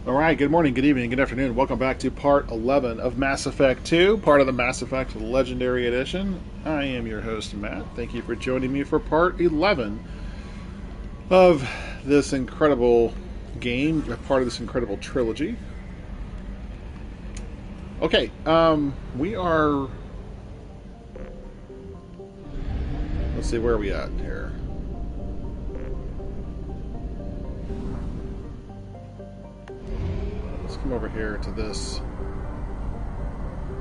Alright, good morning, good evening, good afternoon. Welcome back to part 11 of Mass Effect 2, part of the Mass Effect Legendary Edition. I am your host, Matt. Thank you for joining me for part 11 of this incredible game, part of this incredible trilogy. Okay, we are... Let's see, where are we at here? Let's come over here to this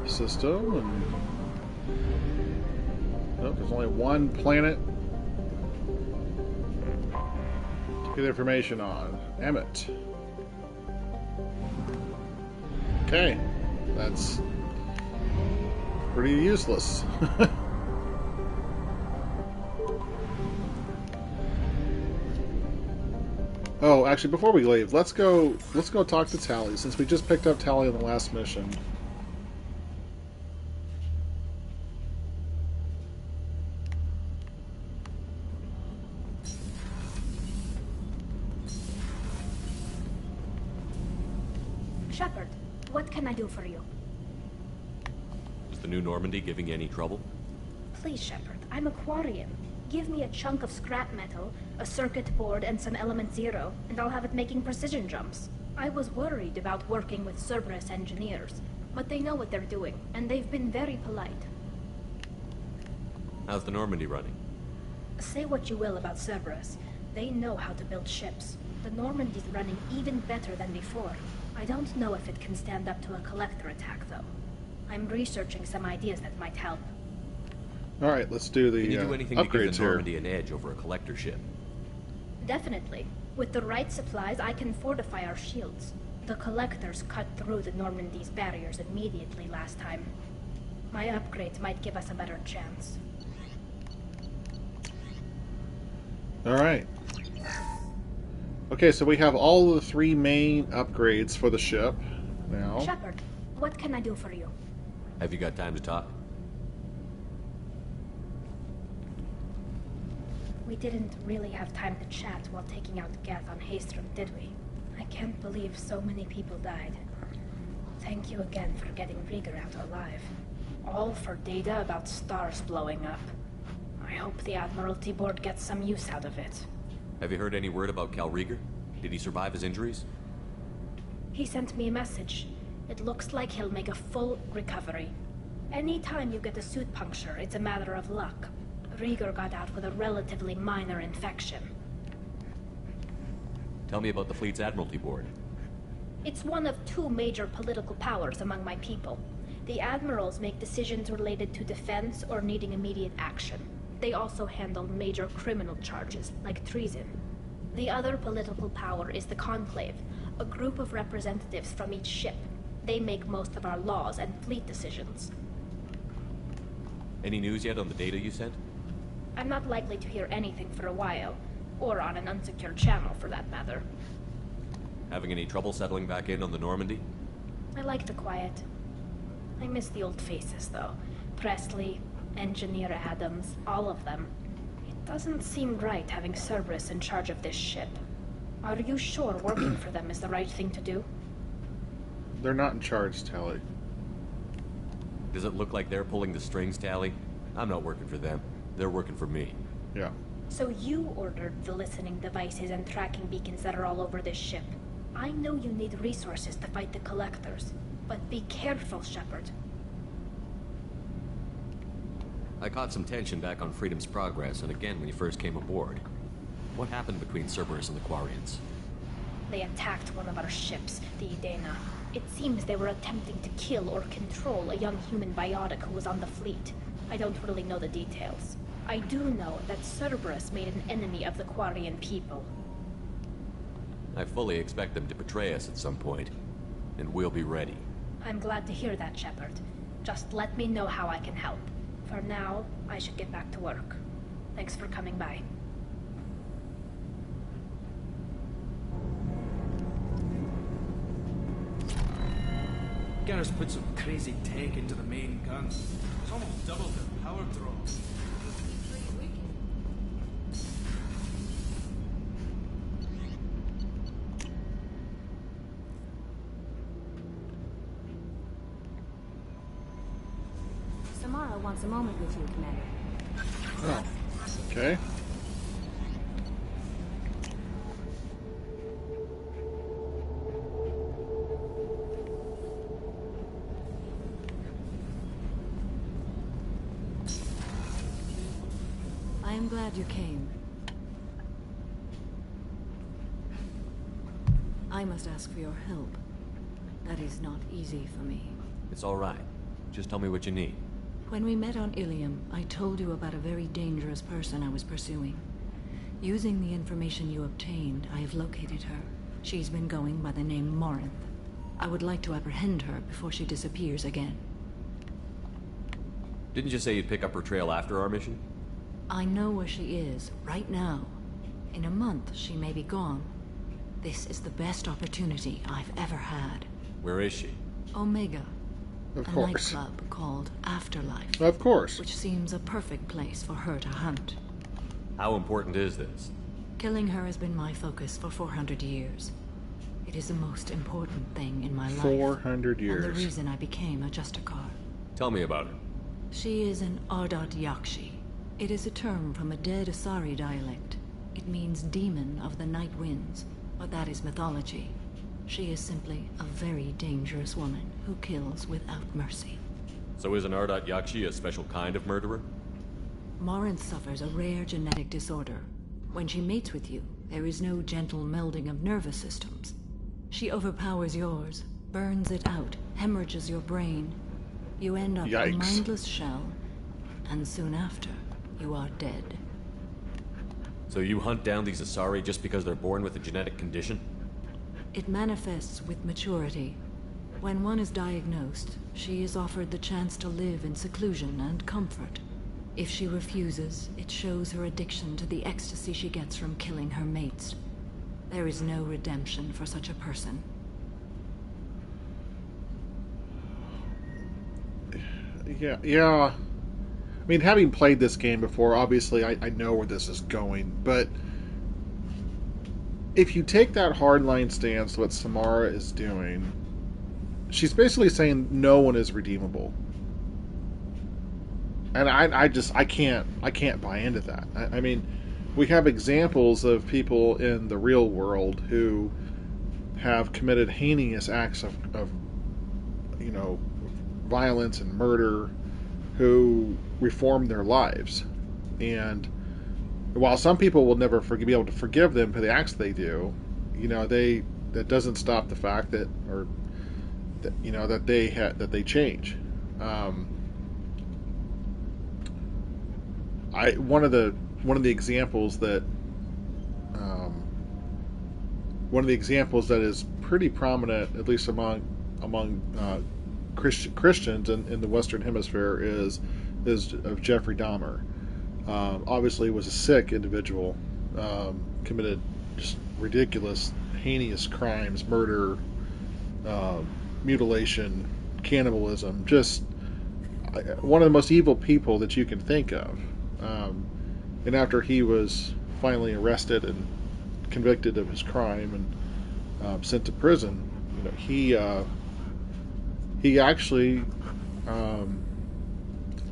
system, and nope, there's only one planet to get information on. ME2. Okay, that's pretty useless. Oh, actually, before we leave, let's go talk to Tally, since we just picked up Tally on the last mission. Shepard, what can I do for you? Is the new Normandy giving you any trouble? Please, Shepard, I'm a Quarian. Give me a chunk of scrap metal, a circuit board, and some element zero, and I'll have it making precision jumps. I was worried about working with Cerberus engineers, but they know what they're doing, and they've been very polite. How's the Normandy running? Say what you will about Cerberus. They know how to build ships. The Normandy's running even better than before. I don't know if it can stand up to a collector attack, though. I'm researching some ideas that might help. Alright, let's do the Can you do anything to give upgrades the Normandy here. an edge over a collector ship? Definitely. With the right supplies, I can fortify our shields. The collectors cut through the Normandy's barriers immediately last time. My upgrades might give us a better chance. Alright. Okay, so we have all of the three main upgrades for the ship now. Shepard, what can I do for you? Have you got time to talk? We didn't really have time to chat while taking out Gath on Haystrom, did we? I can't believe so many people died. Thank you again for getting Rieger out alive. All for data about stars blowing up. I hope the Admiralty Board gets some use out of it. Have you heard any word about Cal Rieger? Did he survive his injuries? He sent me a message. It looks like he'll make a full recovery. Anytime you get a suit puncture, it's a matter of luck. Rieger got out with a relatively minor infection. Tell me about the fleet's Admiralty Board. It's one of two major political powers among my people. The admirals make decisions related to defense or needing immediate action. They also handle major criminal charges, like treason. The other political power is the Conclave, a group of representatives from each ship. They make most of our laws and fleet decisions. Any news yet on the data you sent? I'm not likely to hear anything for a while, or on an unsecured channel for that matter. Having any trouble settling back in on the Normandy? I like the quiet. I miss the old faces, though. Presley, Engineer Adams, all of them. It doesn't seem right having Cerberus in charge of this ship. Are you sure working for them is the right thing to do? They're not in charge, Tally. Does it look like they're pulling the strings, Tally? I'm not working for them. They're working for me. Yeah. So you ordered the listening devices and tracking beacons that are all over this ship. I know you need resources to fight the Collectors, but be careful, Shepard. I caught some tension back on Freedom's Progress, and again when you first came aboard. What happened between Cerberus and the Quarians? They attacked one of our ships, the Edena. It seems they were attempting to kill or control a young human biotic who was on the fleet. I don't really know the details. I do know that Cerberus made an enemy of the Quarian people. I fully expect them to betray us at some point, and we'll be ready. I'm glad to hear that, Shepard. Just let me know how I can help. For now, I should get back to work. Thanks for coming by. Garrus put some crazy tech into the main guns. It's almost doubled their power draw. Samara wants a moment with you, Commander. Oh, okay. I am glad you came. I must ask for your help. That is not easy for me. It's all right. Just tell me what you need. When we met on Ilium, I told you about a very dangerous person I was pursuing. Using the information you obtained, I have located her. She's been going by the name Morinth. I would like to apprehend her before she disappears again. Didn't you say you'd pick up her trail after our mission? I know where she is, right now. In a month, she may be gone. This is the best opportunity I've ever had. Where is she? Omega. Of A course. nightclub called Afterlife. Of course. Which seems a perfect place for her to hunt. How important is this? Killing her has been my focus for 400 years. It is the most important thing in my life. 400 years. And the reason I became a Justicar. Tell me about her. She is an Ardat Yakshi. It is a term from a dead Asari dialect. It means demon of the night winds, but that is mythology. She is simply a very dangerous woman who kills without mercy. So is an Ardat Yakshi a special kind of murderer? Morinth suffers a rare genetic disorder. When she mates with you, there is no gentle melding of nervous systems. She overpowers yours, burns it out, hemorrhages your brain. You end up a Yikes. mindless shell, and soon after, you are dead. So you hunt down these Asari just because they're born with a genetic condition? It manifests with maturity. When one is diagnosed, she is offered the chance to live in seclusion and comfort. If she refuses, it shows her addiction to the ecstasy she gets from killing her mates. There is no redemption for such a person. Yeah. I mean, having played this game before, obviously I know where this is going, but if you take that hardline stance, what Samara is doing, she's basically saying no one is redeemable. And I can't buy into that. I mean, we have examples of people in the real world who have committed heinous acts of violence and murder, who reformed their lives. And while some people will never be able to forgive them for the acts they do, that doesn't stop the fact that they change. One of the examples that is pretty prominent, at least among Christians in the Western Hemisphere, is of Jeffrey Dahmer. Obviously, was a sick individual, committed just ridiculous, heinous crimes, murder, mutilation, cannibalism, just one of the most evil people that you can think of. And after he was finally arrested and convicted of his crime and sent to prison, he actually,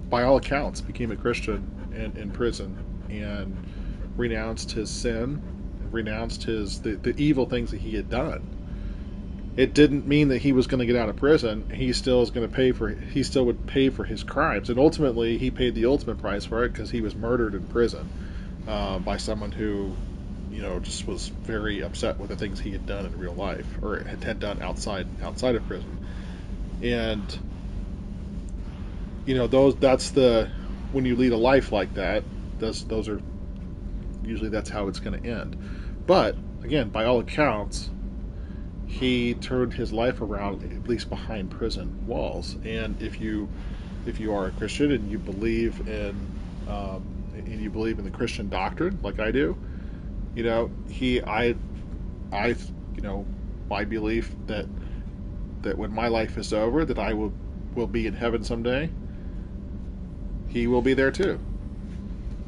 by all accounts, became a Christian in prison and renounced his sin, renounced the evil things that he had done. It didn't mean that he was going to get out of prison. He still would pay for his crimes, and ultimately he paid the ultimate price for it because he was murdered in prison by someone who, just was very upset with the things he had done in real life or had done outside of prison. And when you lead a life like that, those are usually that's how it's going to end. But again, by all accounts, he turned his life around, at least behind prison walls. And if you are a Christian and you believe in the Christian doctrine, like I do, my belief that when my life is over, that I will be in heaven someday, he will be there too.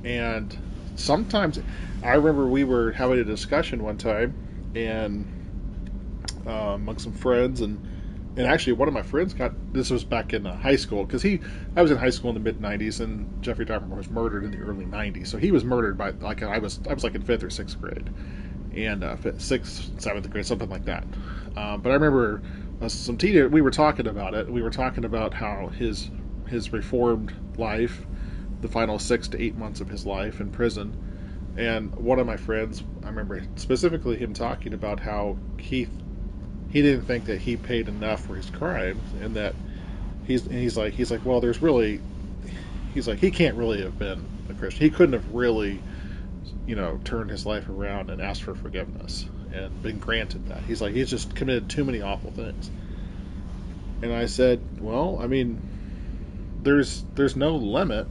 And sometimes, I remember we were having a discussion one time, and among some friends, and and actually, one of my friends got this was back in high school because I was in high school in the mid '90s, and Jeffrey Dahmer was murdered in the early '90s. So he was murdered by like I was like in 5th or 6th grade, and 6th, 7th grade, something like that. But I remember some teenagers, we were talking about it. We were talking about how his reformed life, the final 6 to 8 months of his life in prison. And one of my friends, I remember specifically him talking about how he didn't think that he paid enough for his crimes, and that he's like, well, there's really, he's like, he can't really have been a Christian. He couldn't have really, turned his life around and asked for forgiveness and been granted that. He's like, he's just committed too many awful things. And I said, well, I mean, there's no limit,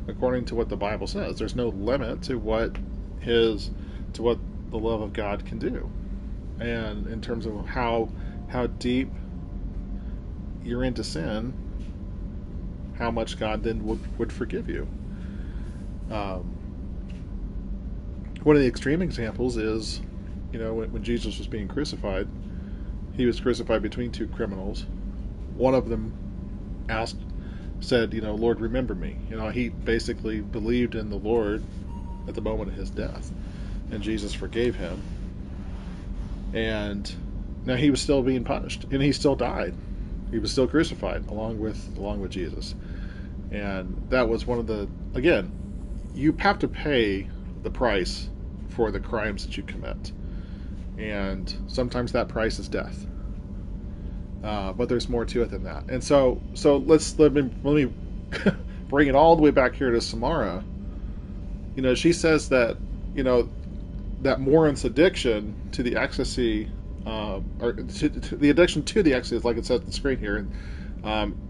according to what the Bible says. There's no limit to what the love of God can do, and in terms of how deep you're into sin, how much God then would forgive you. One of the extreme examples is, when Jesus was being crucified, he was crucified between 2 criminals. One of them said, Lord, remember me. He basically believed in the Lord at the moment of his death, and Jesus forgave him. And now he was still being punished, and he still died. He was still crucified along with Jesus. And that was one of the, again, you have to pay the price for the crimes that you commit, and sometimes that price is death. But there's more to it than that. And so let me bring it all the way back here to Samara. She says that that Morin's addiction to the ecstasy, or to the addiction to the ecstasy, like it says on the screen here,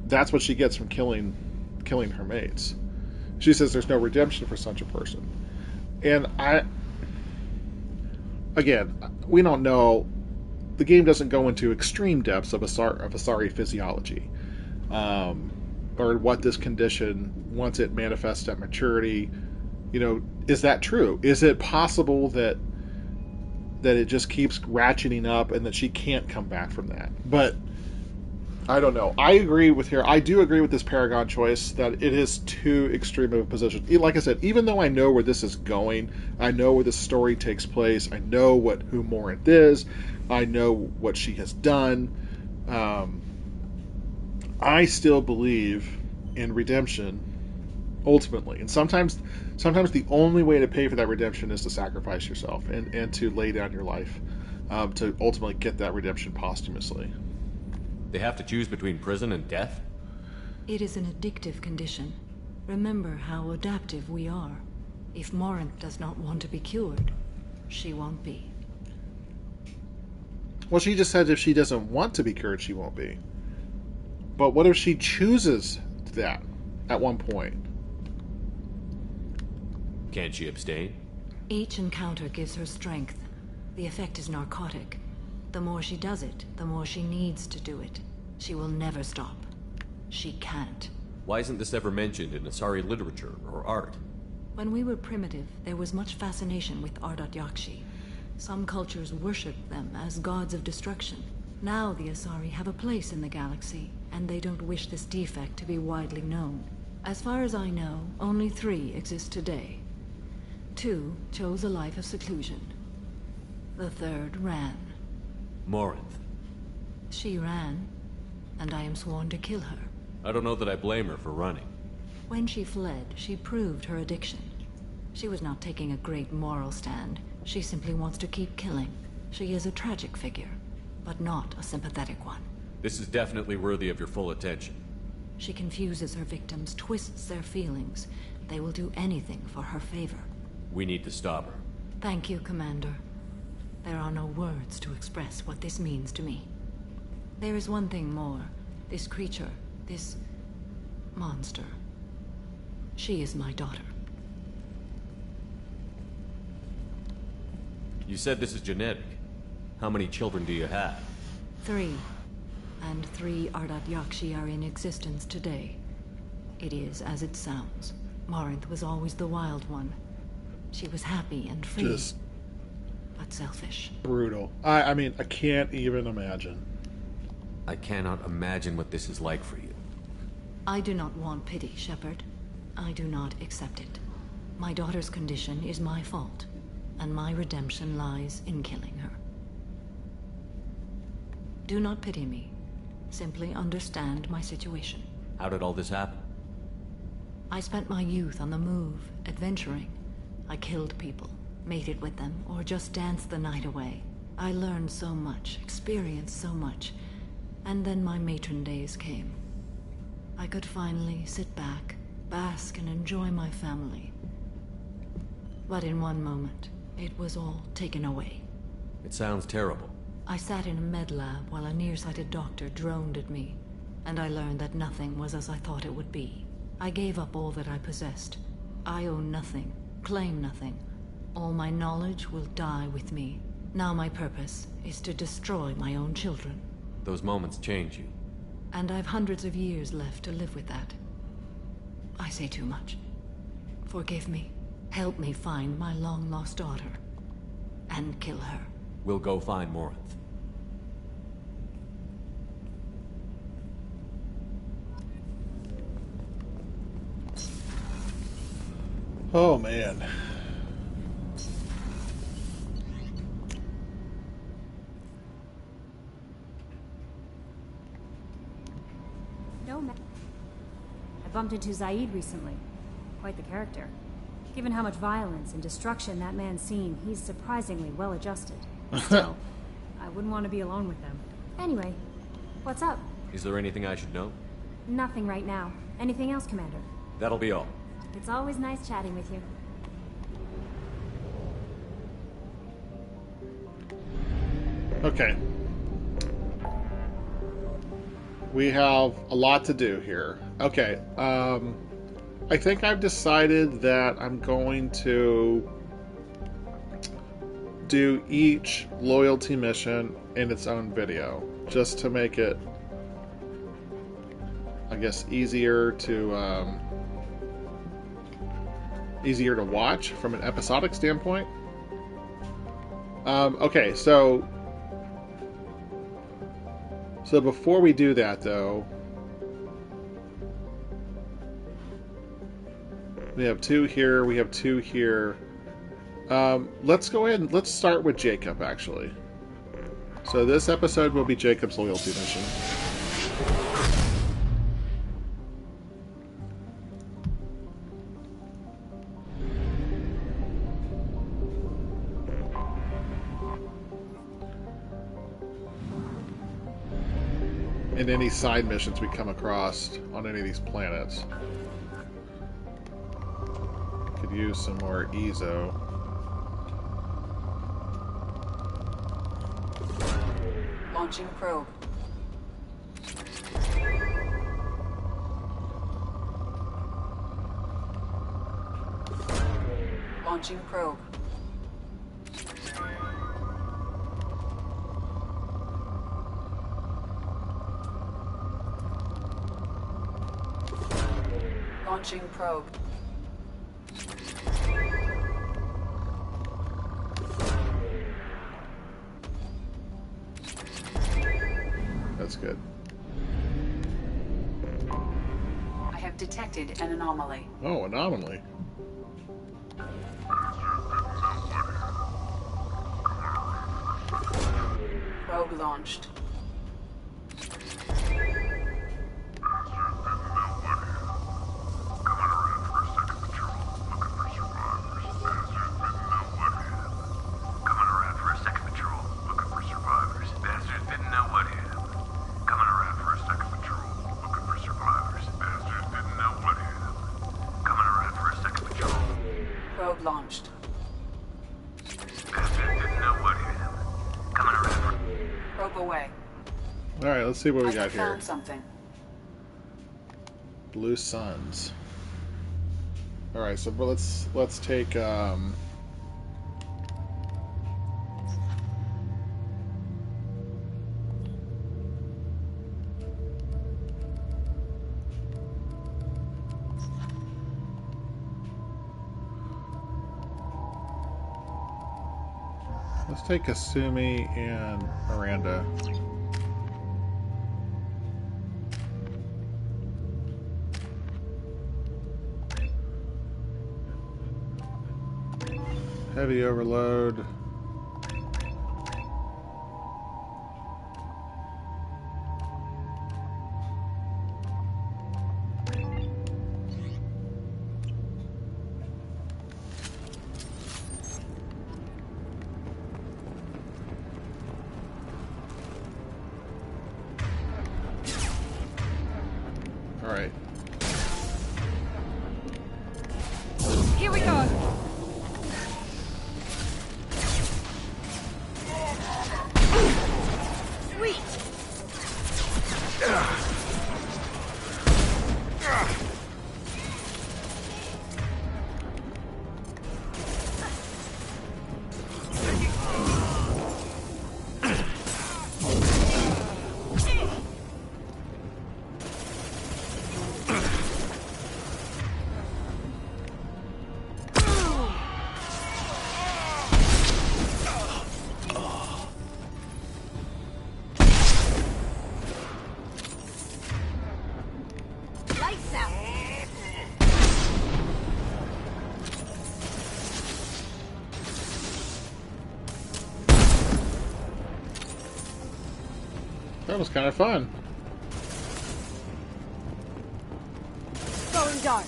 that's what she gets from killing her mates. She says there's no redemption for such a person. And we don't know. The game doesn't go into extreme depths of Asari physiology, or what this condition, once it manifests at maturity, is that true? Is it possible that it just keeps ratcheting up and that she can't come back from that? But I don't know. I do agree with this Paragon choice, that it is too extreme of a position. Like I said, even though I know where this is going, I know where the story takes place, I know who Morinth is, I know what she has done, I still believe in redemption ultimately. And sometimes the only way to pay for that redemption is to sacrifice yourself and to lay down your life, to ultimately get that redemption posthumously. They have to choose between prison and death? It is an addictive condition. Remember how adaptive we are. If Morinth does not want to be cured, she won't be. Well, she just said if she doesn't want to be cured, she won't be. But what if she chooses that at one point? Can't she abstain? Each encounter gives her strength. The effect is narcotic. The more she does it, the more she needs to do it. She will never stop. She can't. Why isn't this ever mentioned in Asari literature or art? When we were primitive, there was much fascination with Ardat Yakshi. Some cultures worshipped them as gods of destruction. Now the Asari have a place in the galaxy, and they don't wish this defect to be widely known. As far as I know, only 3 exist today. 2 chose a life of seclusion. The 3rd ran. Morinth. She ran, and I am sworn to kill her. I don't know that I blame her for running. When she fled, she proved her addiction. She was not taking a great moral stand. She simply wants to keep killing. She is a tragic figure, but not a sympathetic one. This is definitely worthy of your full attention. She confuses her victims, twists their feelings. They will do anything for her favor. We need to stop her. Thank you, Commander. There are no words to express what this means to me. There is one thing more. This creature, this monster. She is my daughter. You said this is genetic. How many children do you have? 3. And 3 Ardat Yakshi are in existence today. It is as it sounds. Morinth was always the wild one. She was happy and free, but selfish. Brutal. I mean, I can't even imagine. I cannot imagine what this is like for you. I do not want pity, Shepard. I do not accept it. My daughter's condition is my fault, and my redemption lies in killing her. Do not pity me. Simply understand my situation. How did all this happen? I spent my youth on the move, adventuring. I killed people, mated with them, or just danced the night away. I learned so much, experienced so much, and then my matron days came. I could finally sit back, bask, and enjoy my family. But in one moment, it was all taken away. It sounds terrible. I sat in a med lab while a nearsighted doctor droned at me, and I learned that nothing was as I thought it would be. I gave up all that I possessed. I own nothing, claim nothing. All my knowledge will die with me. Now my purpose is to destroy my own children. Those moments change you. And I've hundreds of years left to live with that. I say too much. Forgive me. Help me find my long-lost daughter. And kill her. We'll go find Morinth. Oh, man. No, I bumped into Zaid recently. Quite the character. Given how much violence and destruction that man's seen, he's surprisingly well adjusted. Still, I wouldn't want to be alone with them. Anyway, what's up? Is there anything I should know? Nothing right now. Anything else, Commander? That'll be all. It's always nice chatting with you. Okay. We have a lot to do here. Okay. I think I've decided that I'm going to do each loyalty mission in its own video, just to make it, I guess, easier to watch from an episodic standpoint. Okay, so before we do that, though, we have 2 here, we have 2 here. Let's go ahead and let's start with Jacob, actually. So this episode will be Jacob's loyalty mission. And any side missions we come across on any of these planets. Could use some more EZO. Launching probe. Launching probe. Launching probe. That's good. I have detected an anomaly. Oh, anomaly. Probe launched. Probe launched. Probe away. Alright, let's see what we I got have here. found something. Blue suns. Alright, so let's take Kasumi and Miranda. Heavy overload. All right. Here we go. Sweet. Lights out. That was kind of fun. Going dark.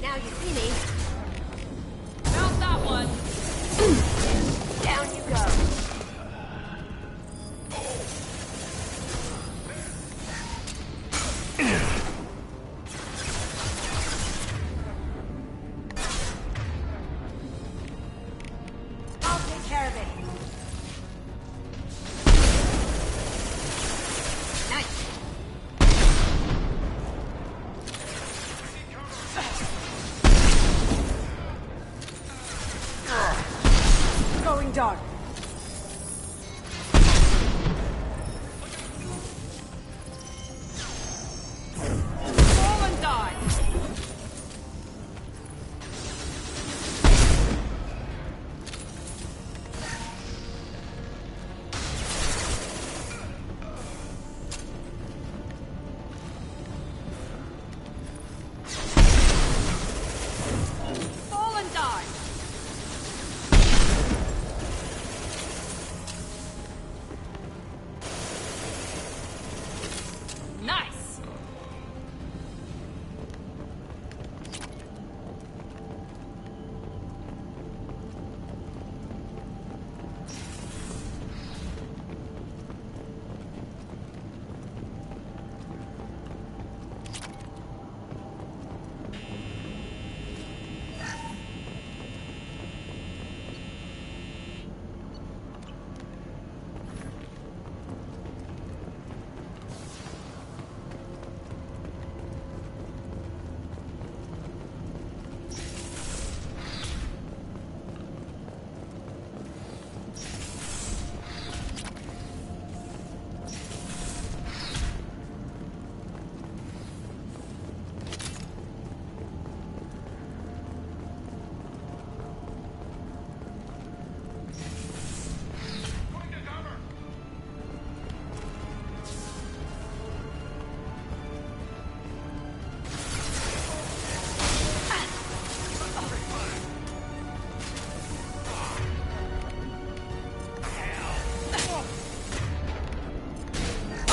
Now you see me. Found that one. Down you go. I'll take care of it. Nice. Going dark. Fall and die. Fall and die. Nice.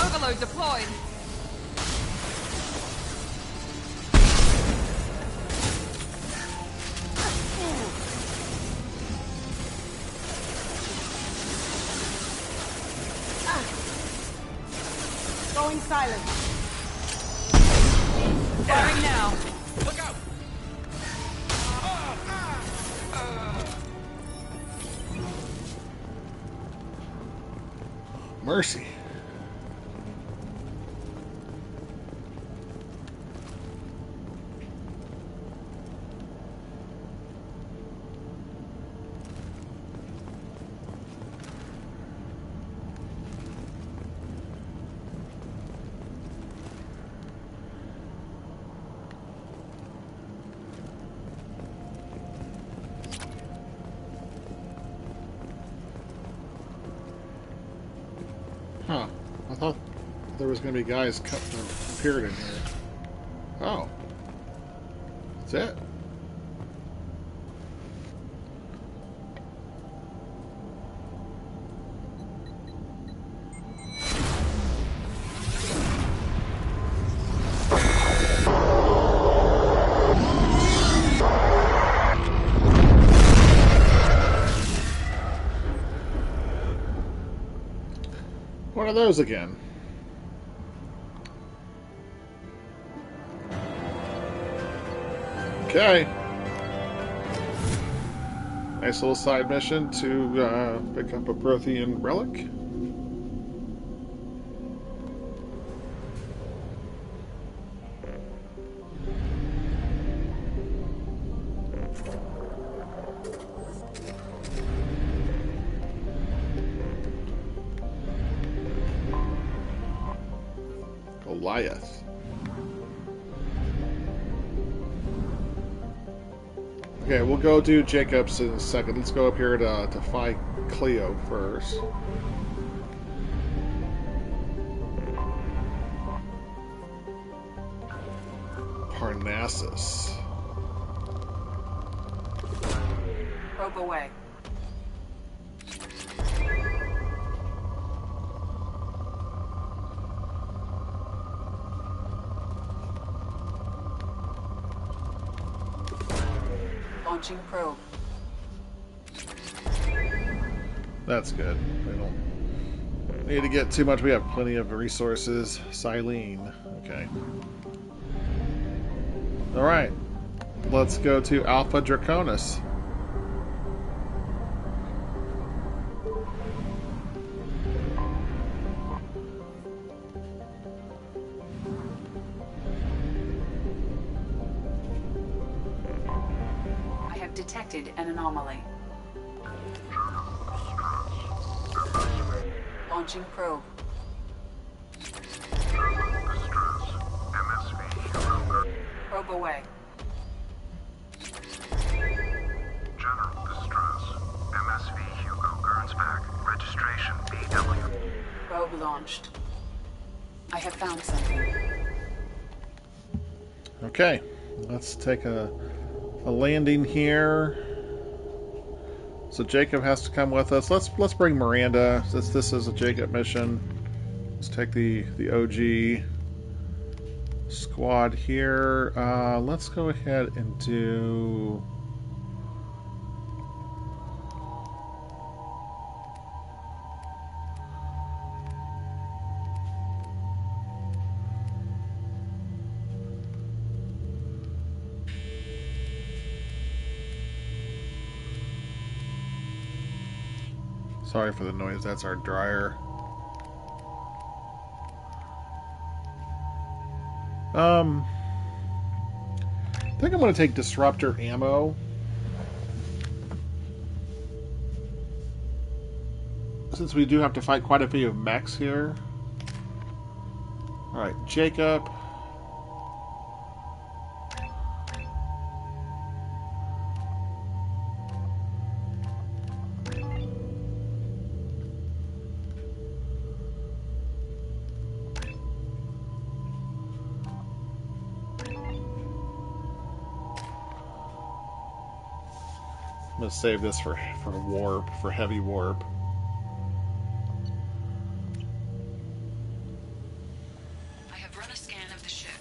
Overload deployed. Going silent. Firing now. Look out! Mercy. Huh. I thought there was going to be guys appeared in here. Oh. That's it. What are those again? Okay. Nice little side mission to pick up a Prothean relic. Goliath. Okay, we'll go do Jacobs in a second. Let's go up here to fight Cleo first. Parnassus. Probe away. Launching probe. That's good. We don't need to get too much. We have plenty of resources. Silene. Okay. Alright. Let's go to Alpha Draconis. Detected an anomaly. Launching probe. Probe away. General distress. MSV Hugo Gernsback. Registration BW. Probe launched. I have found something. Okay. Let's take a landing here. So Jacob has to come with us. Let's bring Miranda, since this is a Jacob mission. Let's take the OG squad here. Let's go ahead and do... Sorry for the noise, that's our dryer. I think I'm going to take disruptor ammo. Since we do have to fight quite a few mechs here. Alright, Jacob. I'm going to save this for warp, for heavy warp. I have run a scan of the ship.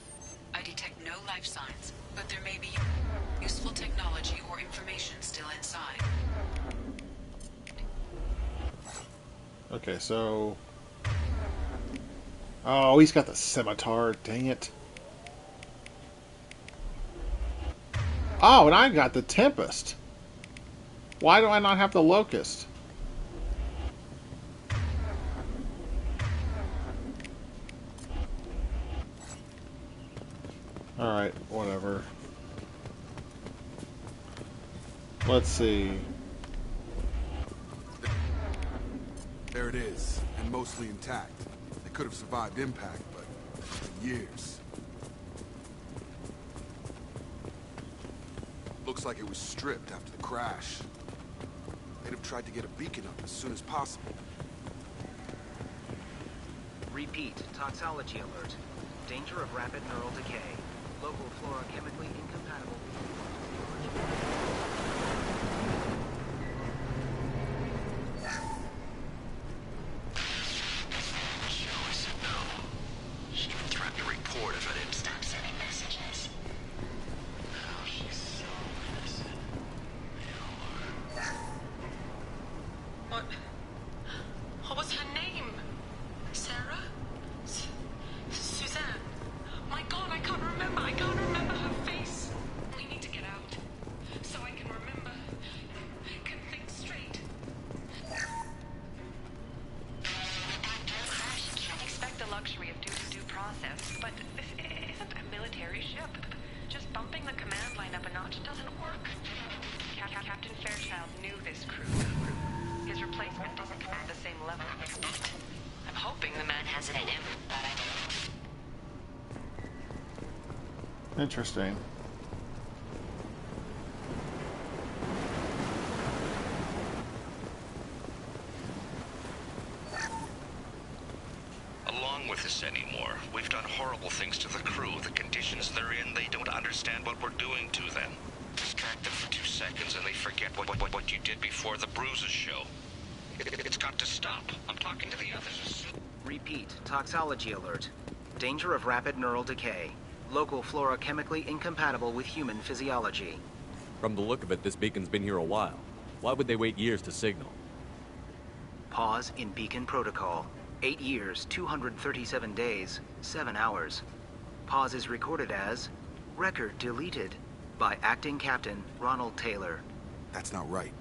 I detect no life signs, but there may be useful technology or information still inside. Okay, so... Oh, he's got the scimitar, dang it. Oh, and I got the Tempest. Why do I not have the Locust? Alright, whatever. Let's see. There it is, and mostly intact. They could have survived impact, but years. Looks like it was stripped after the crash. They'd have tried to get a beacon up as soon as possible. Repeat, toxology alert. Danger of rapid neural decay. Local flora chemically incompatible. What was her name? Sarah? Suzanne? My God, I can't remember. I can't remember her face. We need to get out. So I can remember. Can think straight. You can't expect the luxury of due process, but this isn't a military ship. Just bumping the command line up a notch doesn't work. Captain Fairchild knew this crew. His replacement doesn't command the same level. I'm hoping the man has it in him. Interesting. Along with this anymore. We've done horrible things to the crew. The conditions they're in, they don't understand what we're doing to them. Distract them for 2 seconds and they forget what you did before the bruises show. It's got to stop. I'm talking to the others. Repeat, toxology alert. Danger of rapid neural decay. Local flora chemically incompatible with human physiology. From the look of it, this beacon's been here a while. Why would they wait years to signal? Pause in beacon protocol. 8 years, 237 days, 7 hours. Pause is recorded as record deleted by Acting Captain Ronald Taylor. That's not right.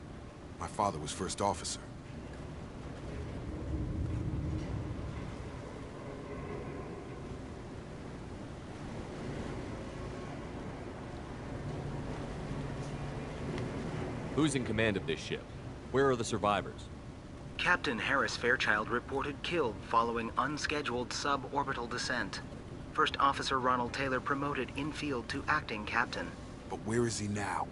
My father was first officer. Who's in command of this ship? Where are the survivors? Captain Harris Fairchild reported killed following unscheduled suborbital descent. First Officer Ronald Taylor promoted in-field to acting captain. But where is he now?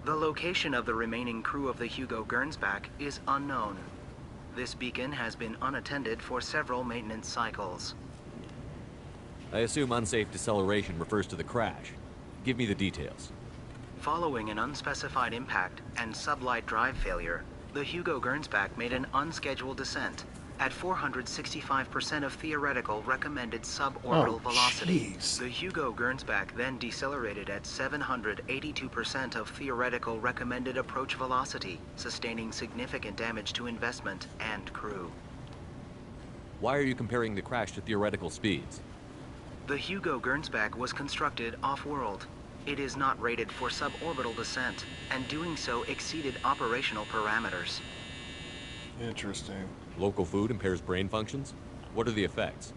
The location of the remaining crew of the Hugo Gernsback is unknown. This beacon has been unattended for several maintenance cycles. I assume unsafe deceleration refers to the crash. Give me the details. Following an unspecified impact and sublight drive failure, the Hugo Gernsback made an unscheduled descent at 465% of theoretical recommended suborbital velocity. Geez. The Hugo Gernsback then decelerated at 782% of theoretical recommended approach velocity, sustaining significant damage to investment and crew. Why are you comparing the crash to theoretical speeds? The Hugo Gernsback was constructed off-world. It is not rated for suborbital descent, and doing so exceeded operational parameters. Interesting. Local food impairs brain functions? What are the effects?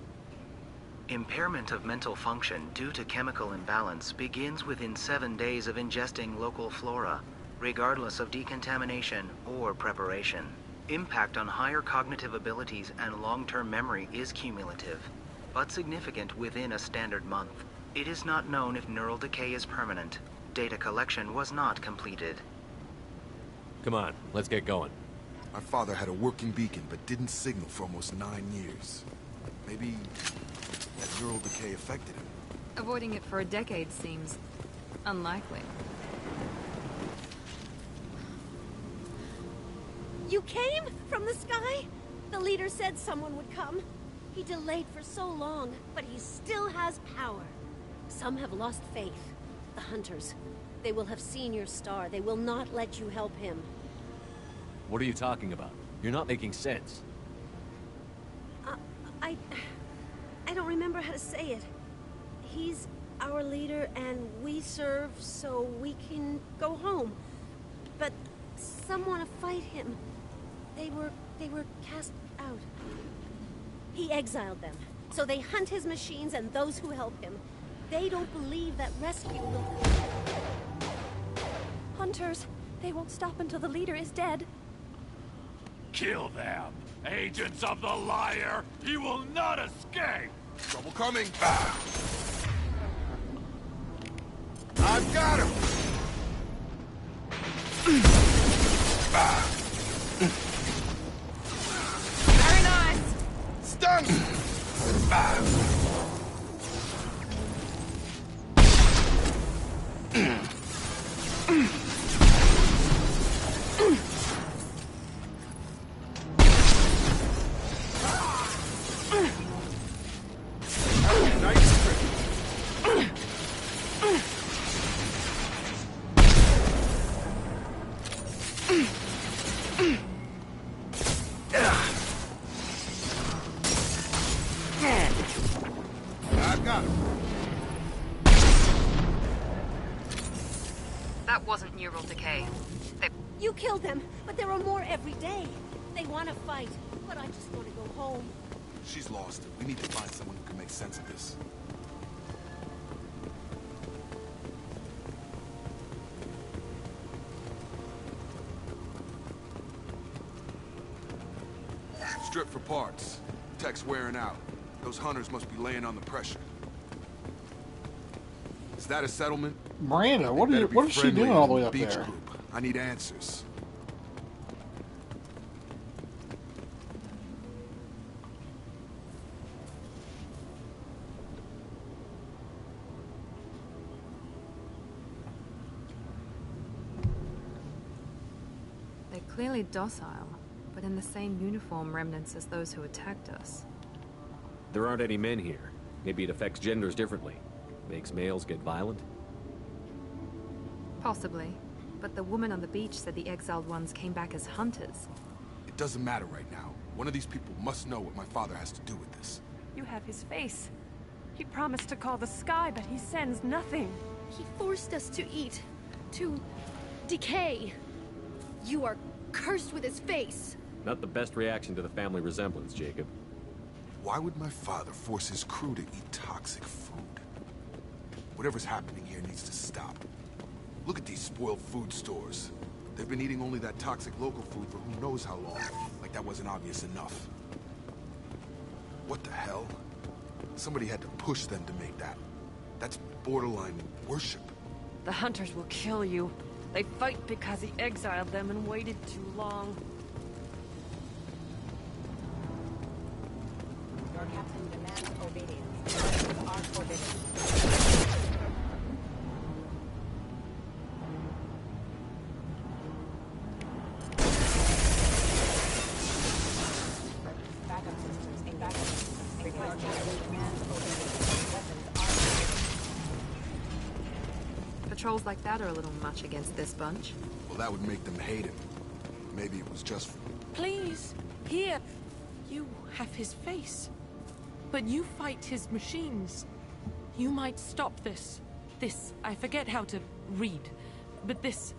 Impairment of mental function due to chemical imbalance begins within 7 days of ingesting local flora, regardless of decontamination or preparation. Impact on higher cognitive abilities and long-term memory is cumulative, but significant within a standard month. It is not known if neural decay is permanent. Data collection was not completed. Come on, let's get going. My father had a working beacon, but didn't signal for almost 9 years. Maybe that neural decay affected him. Avoiding it for a decade seems unlikely. You came? From the sky? The leader said someone would come. He delayed for so long, but he still has power. Some have lost faith. The Hunters. They will have seen your star. They will not let you help him. What are you talking about? You're not making sense. I don't remember how to say it. He's our leader and we serve so we can go home. But some want to fight him. They were cast out. He exiled them. So they hunt his machines and those who help him. They don't believe that rescue will... Hunters, they won't stop until the leader is dead. Kill them! Agents of the liar! He will not escape! Trouble coming! Ah. I've got him! Ah. Very nice! Stun! That wasn't neural decay. You killed them, but there are more every day. They want to fight, but I just want to go home. She's lost. We need to find someone who can make sense of this. Strip for parts. Tech's wearing out. Those hunters must be laying on the pressure. Is that a settlement? Miranda, what is she doing all the way up beach there? Group. I need answers. They're clearly docile, but in the same uniform remnants as those who attacked us. There aren't any men here. Maybe it affects genders differently. Makes males get violent? Possibly. But the woman on the beach said the exiled ones came back as hunters. It doesn't matter right now. One of these people must know what my father has to do with this. You have his face. He promised to call the sky, but he sends nothing. He forced us to eat, to decay. You are cursed with his face. Not the best reaction to the family resemblance, Jacob. Why would my father force his crew to eat toxic food? Whatever's happening here needs to stop. Look at these spoiled food stores. They've been eating only that toxic local food for who knows how long. Like that wasn't obvious enough. What the hell? Somebody had to push them to make that. That's borderline worship. The hunters will kill you. They fight because he exiled them and waited too long. Your captain demands obedience. Are forbidden. Backup systems in backup. Request captain demands obedience. Weapons are Patrols like that are a little much against this bunch. Well, that would make them hate him. Maybe it was just for... Please, here. You have his face. But you fight his machines. You might stop this. This, I forget how to read. But this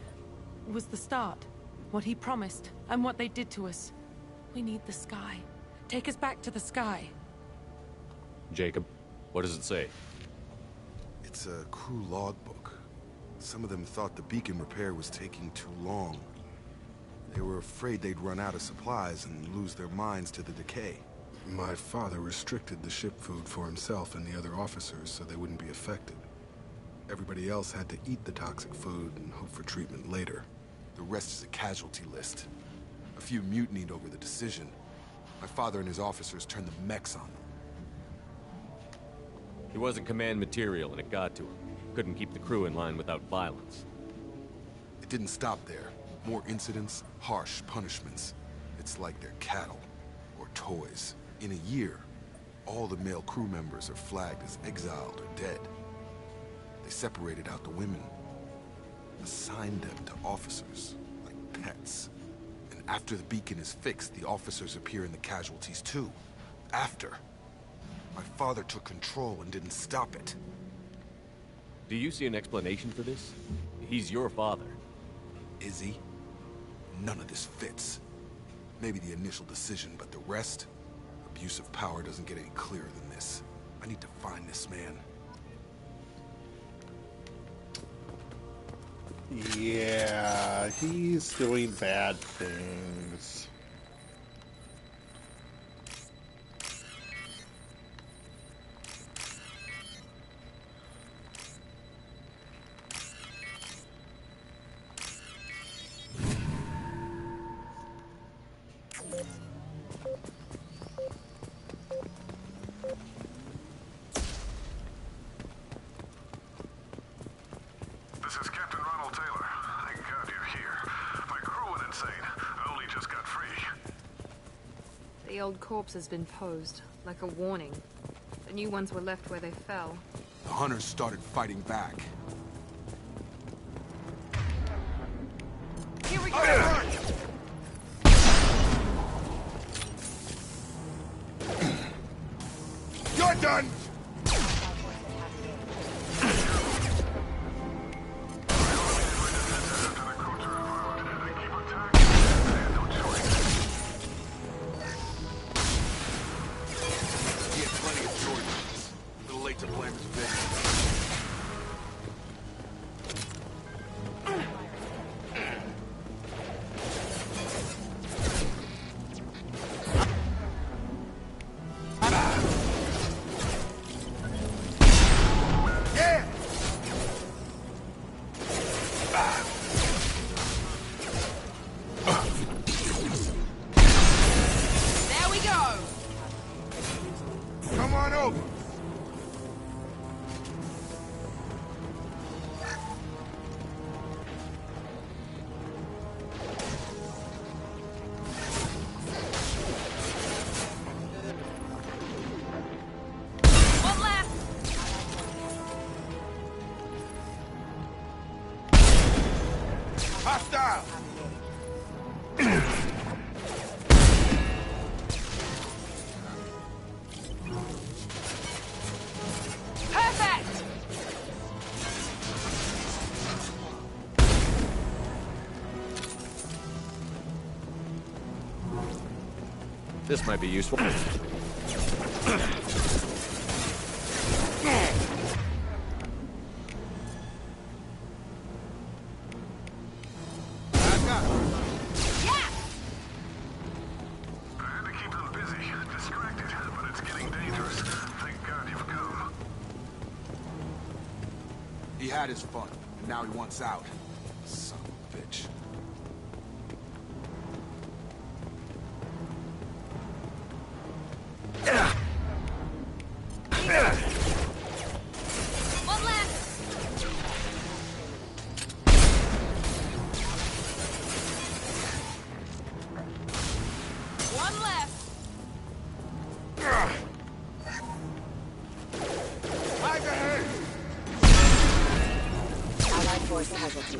was the start. What he promised, and what they did to us. We need the sky. Take us back to the sky. Jacob, what does it say? It's a crew logbook. Some of them thought the beacon repair was taking too long. They were afraid they'd run out of supplies and lose their minds to the decay. My father restricted the ship food for himself and the other officers so they wouldn't be affected. Everybody else had to eat the toxic food and hope for treatment later. The rest is a casualty list. A few mutinied over the decision. My father and his officers turned the mechs on them. He wasn't command material and it got to him. Couldn't keep the crew in line without violence. It didn't stop there. More incidents, harsh punishments. It's like they're cattle or toys. In a year, all the male crew members are flagged as exiled or dead. They separated out the women, assigned them to officers, like pets. And after the beacon is fixed, the officers appear in the casualties too. After. My father took control and didn't stop it. Do you see an explanation for this? He's your father. Is he? None of this fits. Maybe the initial decision, but the rest? Abuse of power doesn't get any clearer than this. I need to find this man. Yeah, he's doing bad things. is Captain Ronald Taylor. Thank God you're here. My crew went insane. I only just got free. The old corpse has been posed, like a warning. The new ones were left where they fell. The hunters started fighting back. Here we go! You're done! Hostile! Perfect! This might be useful. He had his fun, and now he wants out. Son of a bitch. One left! One left! Eyes ahead! Allied force casualty.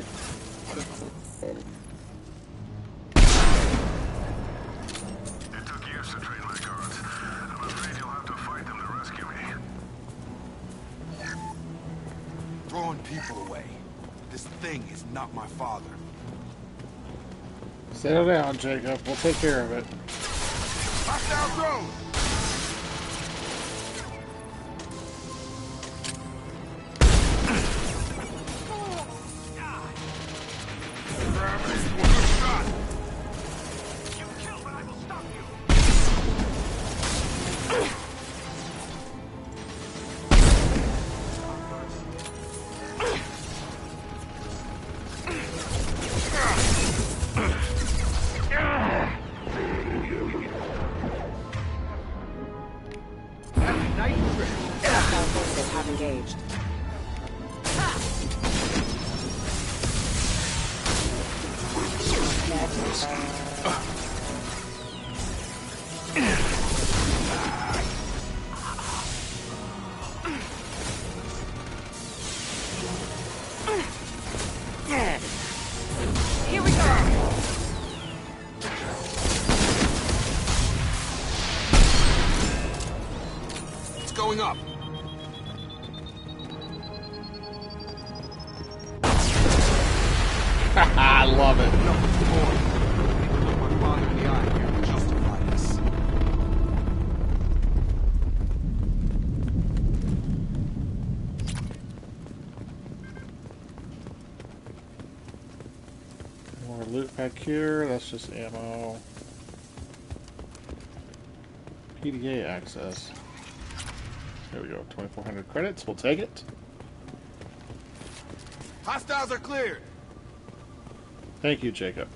It took years to train my guards. I'm afraid you'll have to fight them to rescue me. Throwing people away. This thing is not my father. Settle down, Jacob. We'll take care of it. Hostile drone! Hostile forces have engaged. Here we go! It's going up. I love it. My father in the eye here to justify this. More loot back here. That's just ammo. PDA access. There we go. 2,400 credits. We'll take it. Hostiles are cleared. Thank you, Jacob.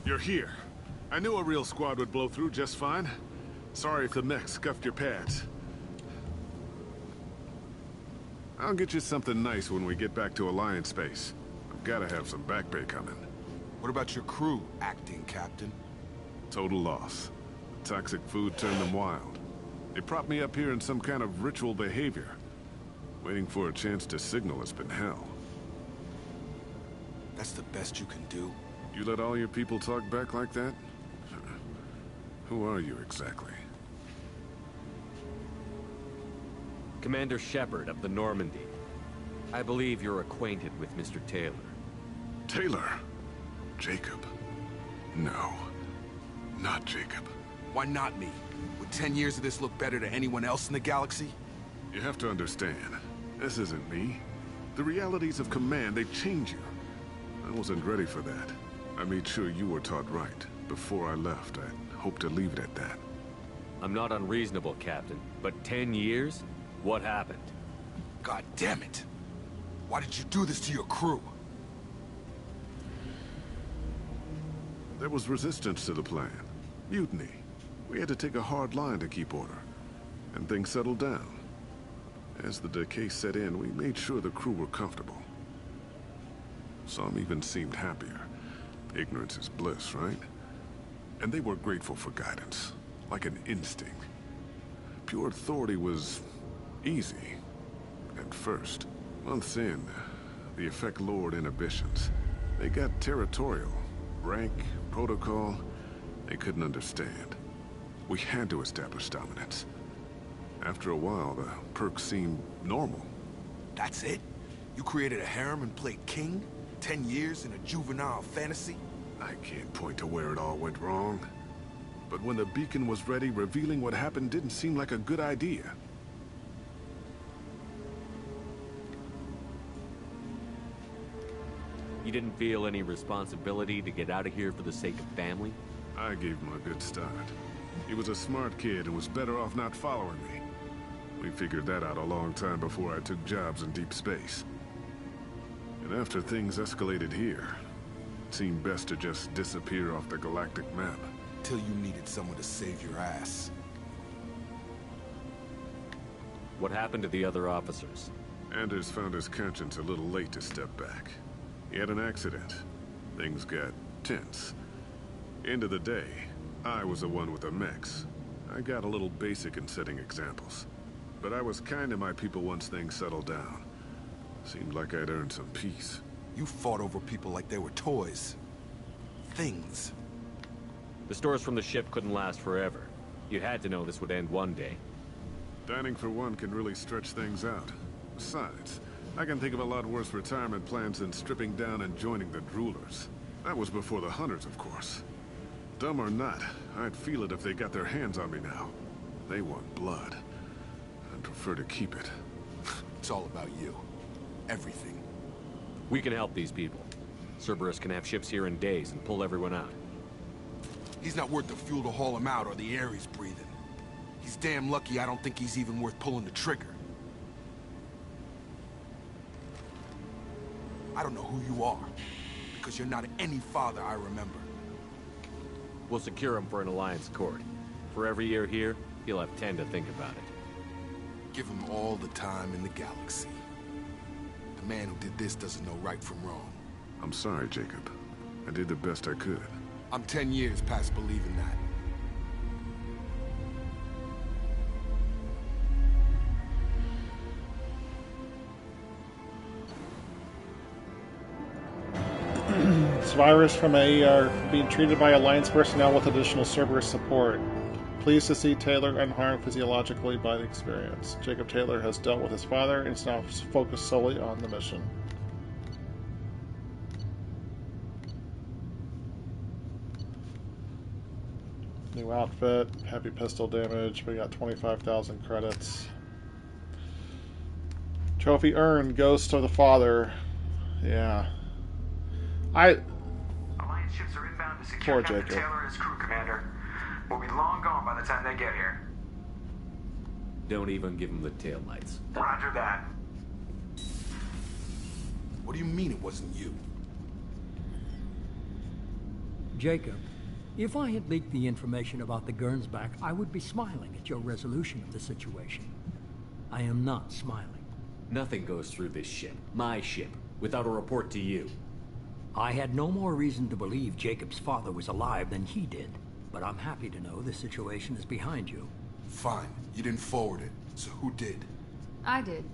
You're here. I knew a real squad would blow through just fine. Sorry if the mech scuffed your pads. I'll get you something nice when we get back to Alliance space. I've gotta have some back pay coming. What about your crew, acting captain? Total loss. Toxic food turned them wild. They propped me up here in some kind of ritual behavior. Waiting for a chance to signal has been hell. That's the best you can do? You let all your people talk back like that? Who are you exactly? Commander Shepard of the Normandy. I believe you're acquainted with Mr. Taylor. Taylor? Jacob? No. Not Jacob. Why not me? Would 10 years of this look better to anyone else in the galaxy? You have to understand, this isn't me. The realities of command, they change you. I wasn't ready for that. I made sure you were taught right. Before I left, I hoped to leave it at that. I'm not unreasonable, Captain, but 10 years? What happened? God damn it! Why did you do this to your crew? There was resistance to the plan. Mutiny. We had to take a hard line to keep order. And things settled down. As the decay set in, we made sure the crew were comfortable. Some even seemed happier. Ignorance is bliss, right? And they were grateful for guidance, like an instinct. Pure authority was easy, at first. Months in, the effect lowered inhibitions. They got territorial. Rank, protocol, they couldn't understand. We had to establish dominance. After a while, the perks seemed normal. That's it? You created a harem and played king? 10 years in a juvenile fantasy? I can't point to where it all went wrong. But when the beacon was ready, revealing what happened didn't seem like a good idea. You didn't feel any responsibility to get out of here for the sake of family? I gave him a good start. He was a smart kid and was better off not following me. We figured that out a long time before I took jobs in deep space. And after things escalated here, it seemed best to just disappear off the galactic map. Till you needed someone to save your ass. What happened to the other officers? Anders found his conscience a little late to step back. He had an accident. Things got tense. End of the day, I was the one with the mechs. I got a little basic in setting examples. But I was kind to my people once things settled down. Seemed like I'd earned some peace. You fought over people like they were toys. Things. The stores from the ship couldn't last forever. You had to know this would end one day. Dining for one can really stretch things out. Besides, I can think of a lot worse retirement plans than stripping down and joining the droolers. That was before the hunters, of course. Dumb or not, I'd feel it if they got their hands on me now. They want blood. I'd prefer to keep it. It's all about you. Everything. We can help these people. Cerberus can have ships here in days and pull everyone out. He's not worth the fuel to haul him out or the air he's breathing. He's damn lucky I don't think he's even worth pulling the trigger. I don't know who you are, because you're not any father I remember. We'll secure him for an Alliance court. For every year here, he'll have 10 to think about it. Give him all the time in the galaxy. The man who did this doesn't know right from wrong. I'm sorry, Jacob. I did the best I could. I'm 10 years past believing that. Survivors from AE are being treated by Alliance personnel with additional Cerberus support. Pleased to see Taylor unharmed physiologically by the experience. Jacob Taylor has dealt with his father and is now focused solely on the mission. New outfit, heavy pistol damage, we got 25,000 credits. Trophy earned, Ghost of the Father. Yeah. Alliance ships are inbound to secure Poor Captain Jacob. Taylor and his crew, Commander. We'll be long gone by the time they get here. Don't even give him the taillights. Roger that. What do you mean it wasn't you? Jacob, If I had leaked the information about the Gernsback, I would be smiling at your resolution of the situation. I am not smiling. Nothing goes through this ship, my ship, without a report to you. I had no more reason to believe Jacob's father was alive than he did, but I'm happy to know the situation is behind you. Fine. You didn't forward it, so who did? I did.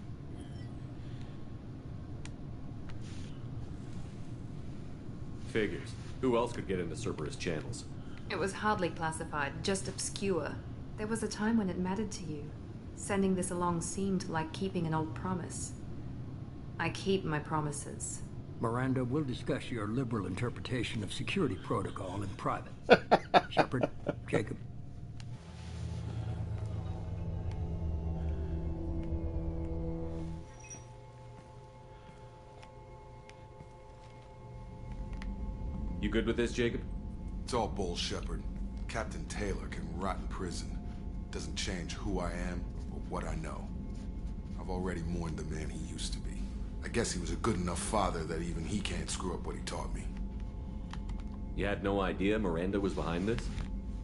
Figures. Who else could get into Cerberus channels? It was hardly classified, just obscure. There was a time when it mattered to you. Sending this along seemed like keeping an old promise. I keep my promises. Miranda, we'll discuss your liberal interpretation of security protocol in private. Shepard, Jacob. You good with this, Jacob? It's all bull, Shepard. Captain Taylor can rot in prison. Doesn't change who I am or what I know. I've already mourned the man he used to be. I guess he was a good enough father that even he can't screw up what he taught me. You had no idea Miranda was behind this?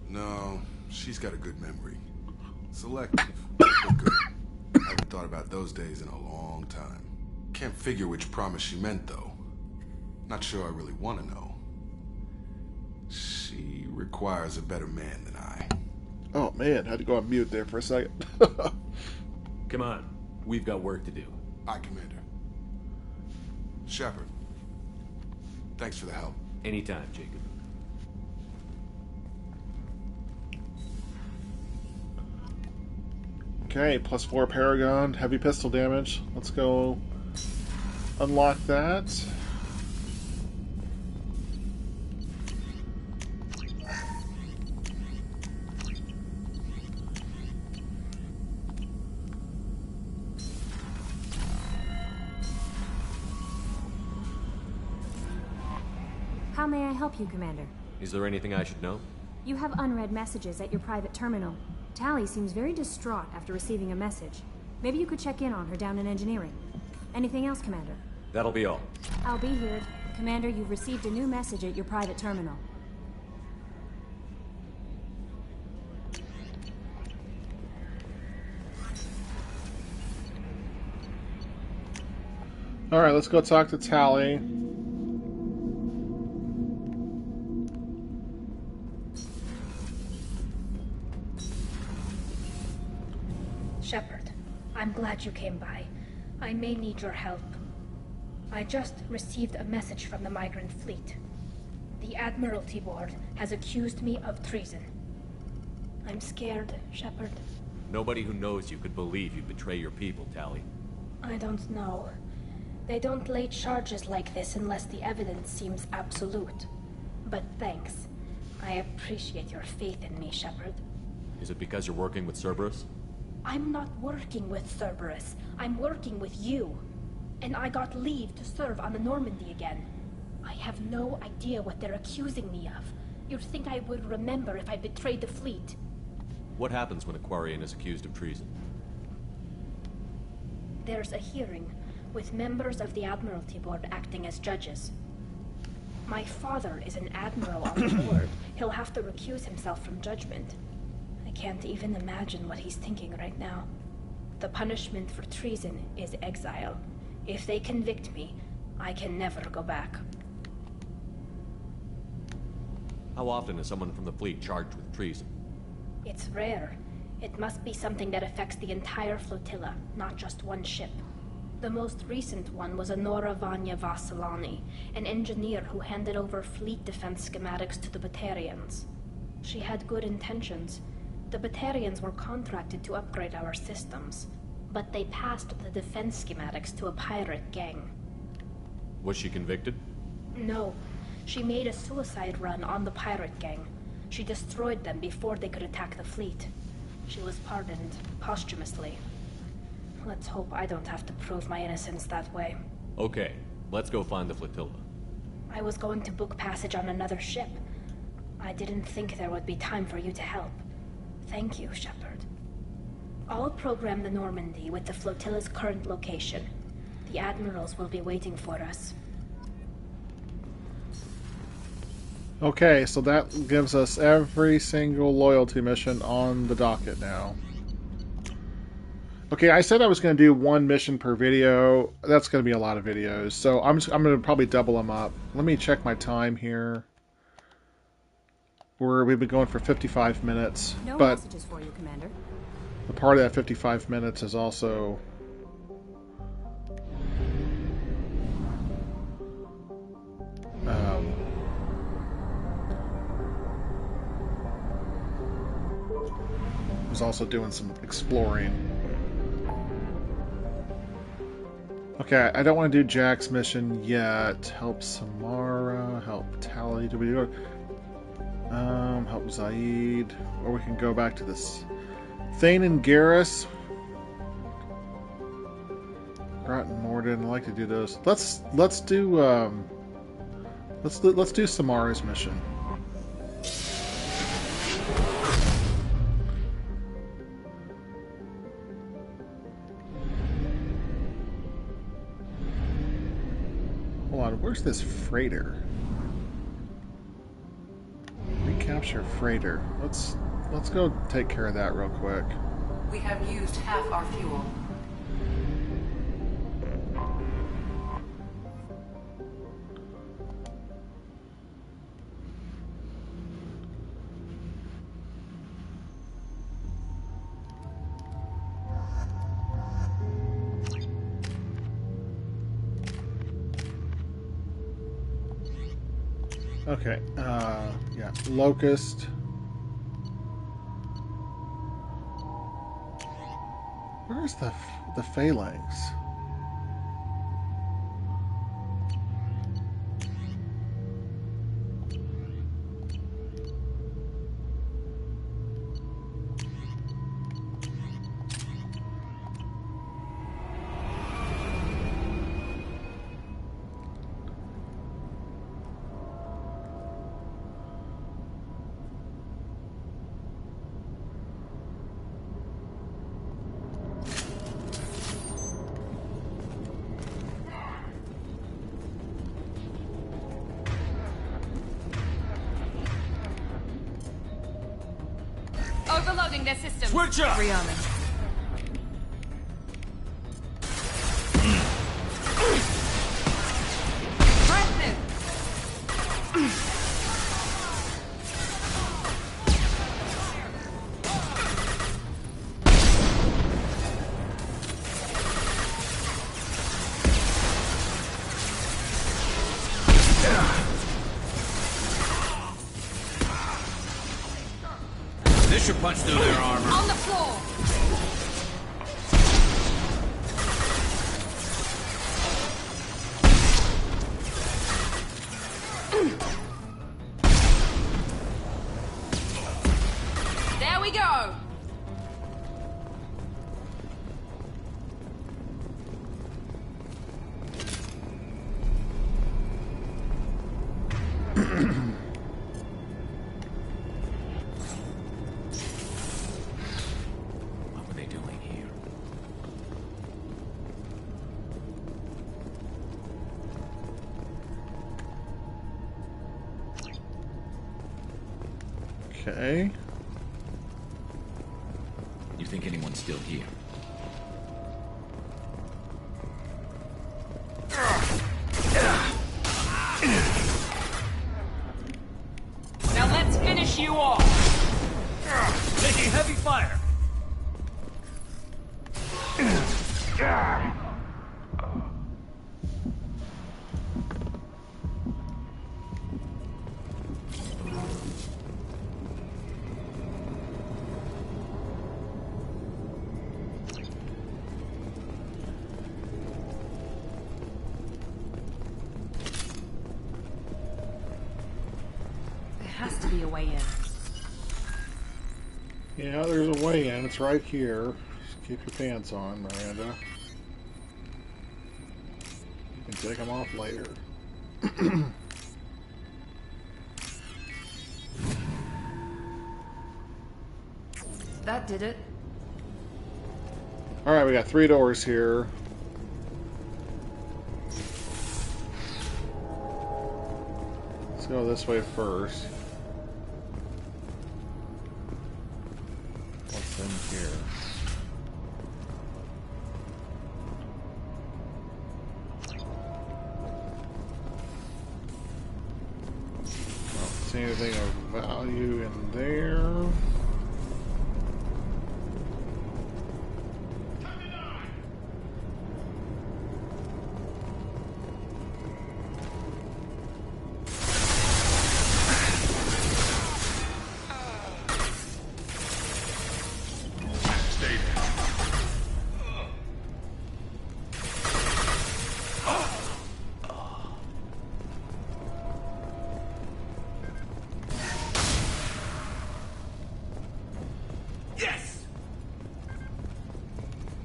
No, she's got a good memory. Selective, but good. I haven't thought about those days in a long time. Can't figure which promise she meant, though. Not sure I really want to know. She requires a better man than I. Oh man, had to go on mute there for a second. Come on, we've got work to do. Aye, Commander. Shepard, thanks for the help. Anytime, Jacob. Okay, +4 Paragon, heavy pistol damage. Let's go unlock that. How may I help you, Commander? Is there anything I should know? You have unread messages at your private terminal. Tally seems very distraught after receiving a message. Maybe you could check in on her down in engineering. Anything else, Commander? That'll be all. I'll be here. Commander, you've received a new message at your private terminal. Alright, let's go talk to Tally. Shepard, I'm glad you came by. I may need your help. I just received a message from the migrant fleet. The Admiralty Board has accused me of treason. I'm scared, Shepard. Nobody who knows you could believe you betray your people, Tally. I don't know. They don't lay charges like this unless the evidence seems absolute. But thanks. I appreciate your faith in me, Shepard. Is it because you're working with Cerberus? I'm not working with Cerberus. I'm working with you. And I got leave to serve on the Normandy again. I have no idea what they're accusing me of. You'd think I would remember if I betrayed the fleet. What happens when a Quarian is accused of treason? There's a hearing, with members of the Admiralty Board acting as judges. My father is an admiral on the board. He'll have to recuse himself from judgment. I can't even imagine what he's thinking right now. The punishment for treason is exile. If they convict me, I can never go back. How often is someone from the fleet charged with treason? It's rare. It must be something that affects the entire flotilla, not just one ship. The most recent one was Honora Vanya Vassilani, an engineer who handed over fleet defense schematics to the Batarians. She had good intentions. The Batarians were contracted to upgrade our systems, but they passed the defense schematics to a pirate gang. Was she convicted? No. She made a suicide run on the pirate gang. She destroyed them before they could attack the fleet. She was pardoned posthumously. Let's hope I don't have to prove my innocence that way. Okay, let's go find the flotilla. I was going to book passage on another ship. I didn't think there would be time for you to help. Thank you, Shepard. I'll program the Normandy with the flotilla's current location. The admirals will be waiting for us. Okay, so that gives us every single loyalty mission on the docket now. Okay, I said I was going to do one mission per video. That's going to be a lot of videos, so I'm going to probably double them up. Let me check my time here. We've been going for 55 minutes, No but messages for you, Commander. the part of that 55 minutes is also was also doing some exploring. Okay, I don't want to do Jack's mission yet. Help Samara, help Tally. Do we do it? Help Zaid, or we can go back to this. Thane and Garrus. Groton Morden. I like to do those. Let's do let's do Samara's mission. Hold on, where's this freighter? Recapture freighter. Let's go take care of that real quick. We have used half our fuel. Okay, yeah, Locust. Where's the phalanx? Overloading their system. Switch up! Rearming. This should punch through their armor. On the floor. There we go. What were they doing here? Okay. You think anyone's still here? Now let's finish you off. Taking heavy fire! There has to be a way in. Yeah, there's a way in. It's right here. Just keep your pants on, Miranda. You can take them off later. That did it. Alright, we got 3 doors here. Let's go this way first. What's in here? Don't see anything of value in there.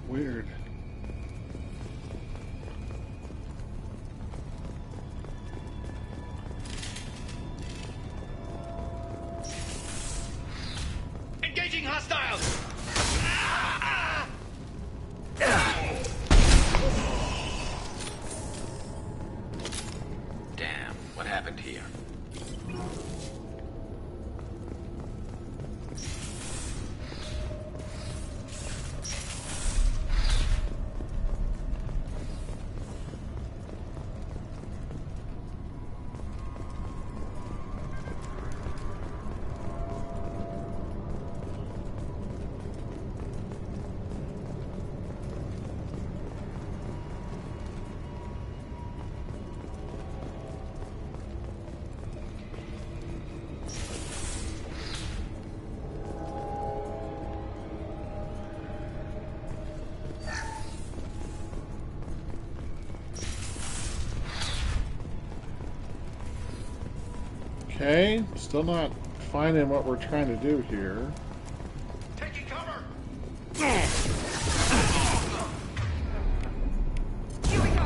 Weird. Engaging hostiles! Damn, what happened here? Okay, still not finding what we're trying to do here. Taking cover! Here we go.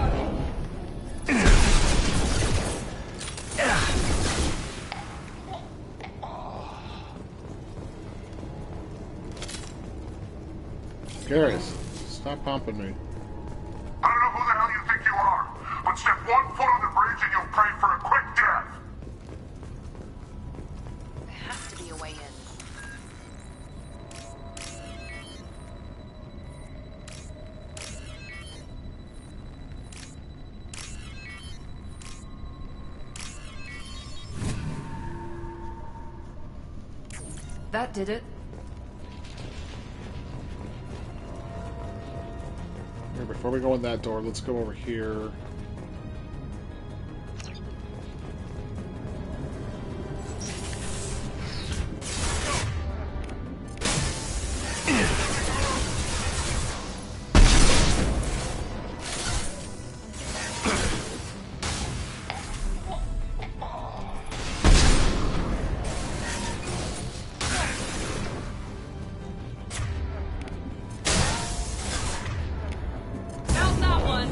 Garrus, stop pumping me. I don't know who the hell you think you are, but step 1 foot on the bridge and you'll pray for a quick death. There has to be a way in. That did it. Here, before we go in that door, let's go over here. How's that one?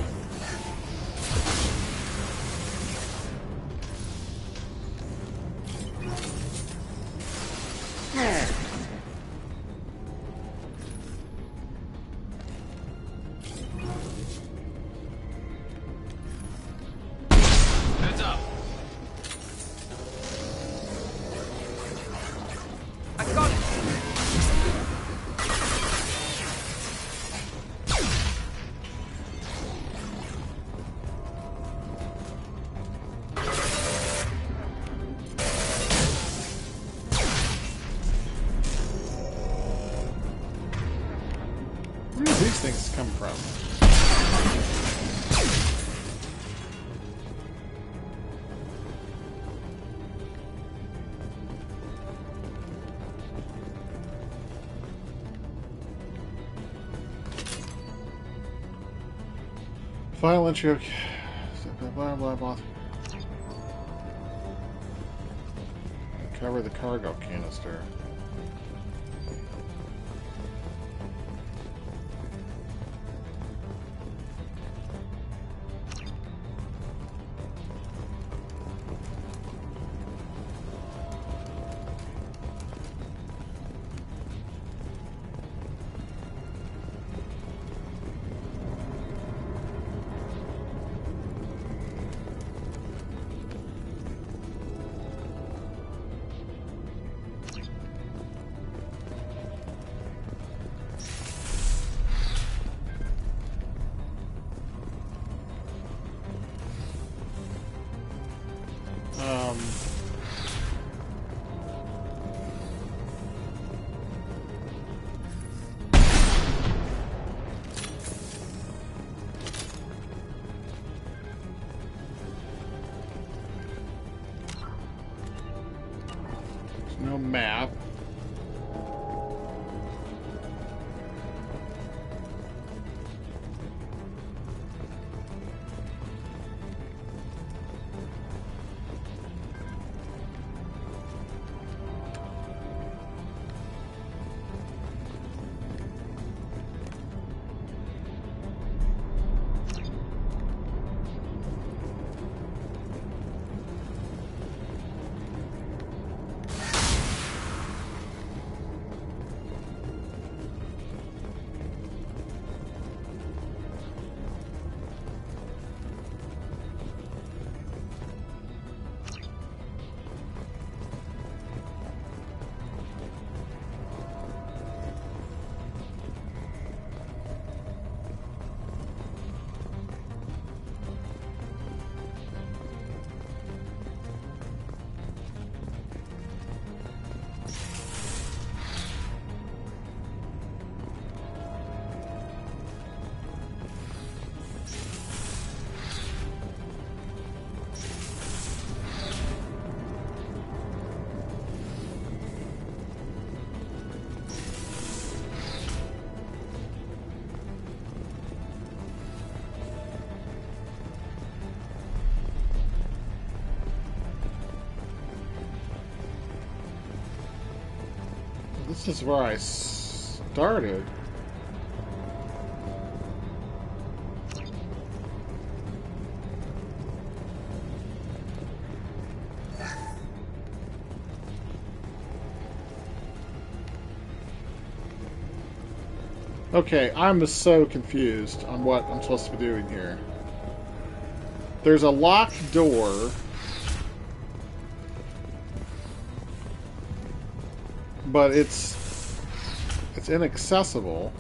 Heads up! I got it. Where do these things come from? File entry. Blah blah blah. Cover the cargo canister. There's no map. This is where I started. Okay, I'm so confused on what I'm supposed to be doing here. There's a locked door, but it's inaccessible.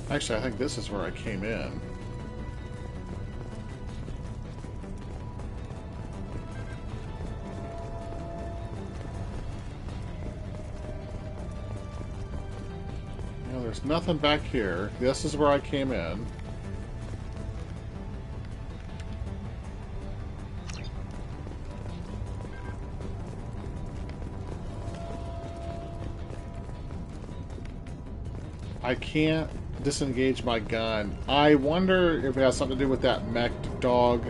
Actually, I think this is where I came in. No, there's nothing back here. This is where I came in. I can't disengage my gun. I wonder if it has something to do with that mech dog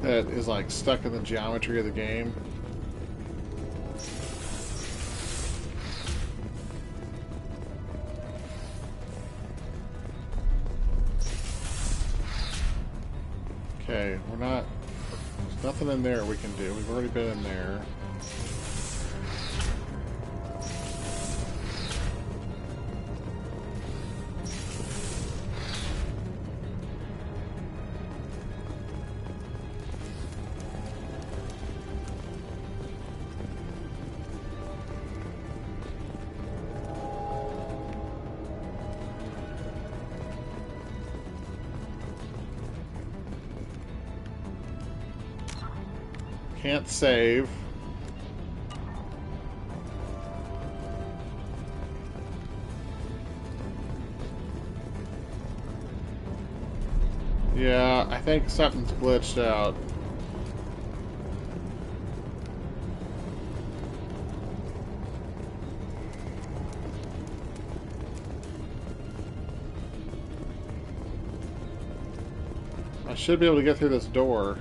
that is like stuck in the geometry of the game. Okay, we're not... There's nothing in there we can do. We've already been in there. Can't save. Yeah, I think something's glitched out. I should be able to get through this door.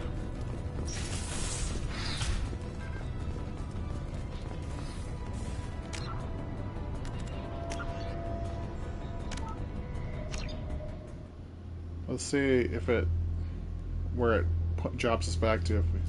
Let's see if it, where it drops us back to. If we...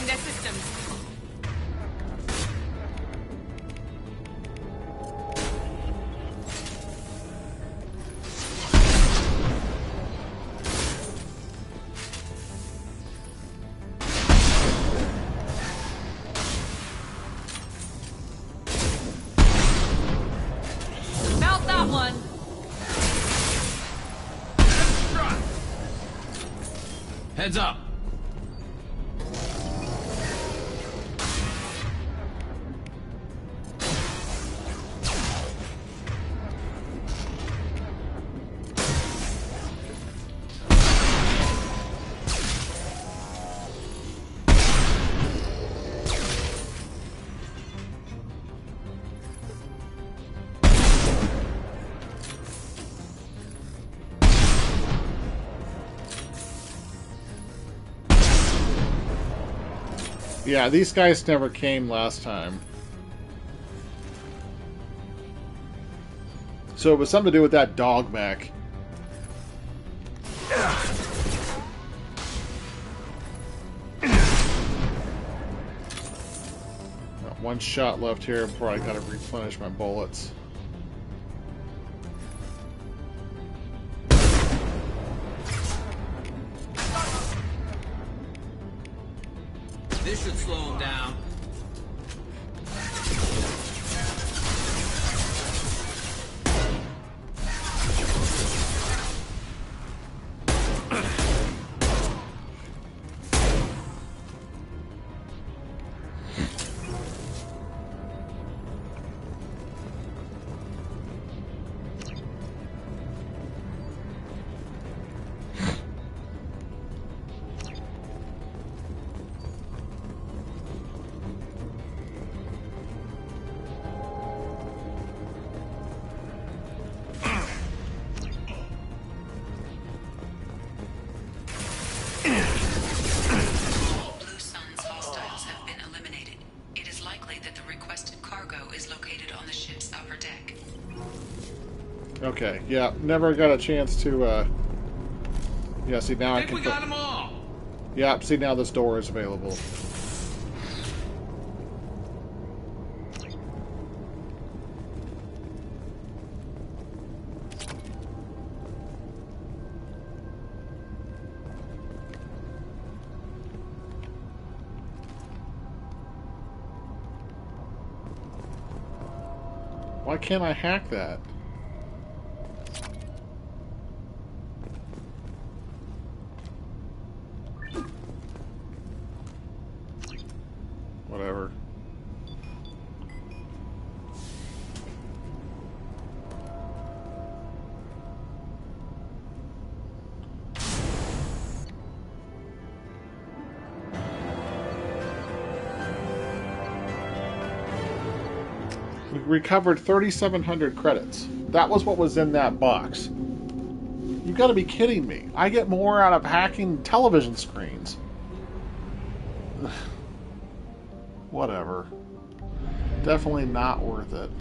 disabling their systems. Melt that one. Heads up. Yeah, these guys never came last time. So it was something to do with that dog mech. Got one shot left here before I gotta replenish my bullets. This should slow him down. Okay, yeah, never got a chance to, yeah, see now I can... we got them all! Yeah, see now this door is available. Why can't I hack that? Whatever. We recovered 3,700 credits. That was what was in that box. You've got to be kidding me. I get more out of hacking television screens. Whatever. Definitely not worth it.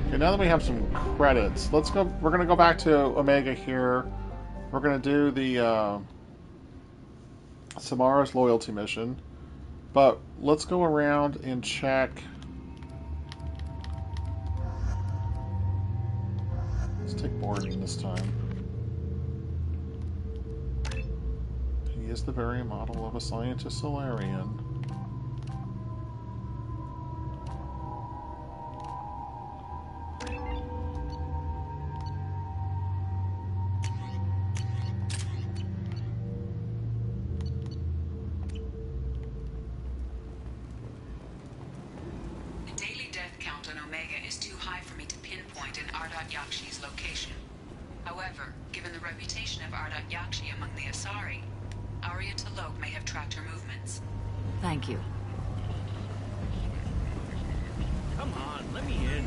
Okay, now that we have some credits, let's go. We're gonna go back to Omega here. We're gonna do the Samara's loyalty mission, but let's go around and check. Let's take Borden this time. He is the very model of a scientist Solarian. Thank you. Come on, let me in.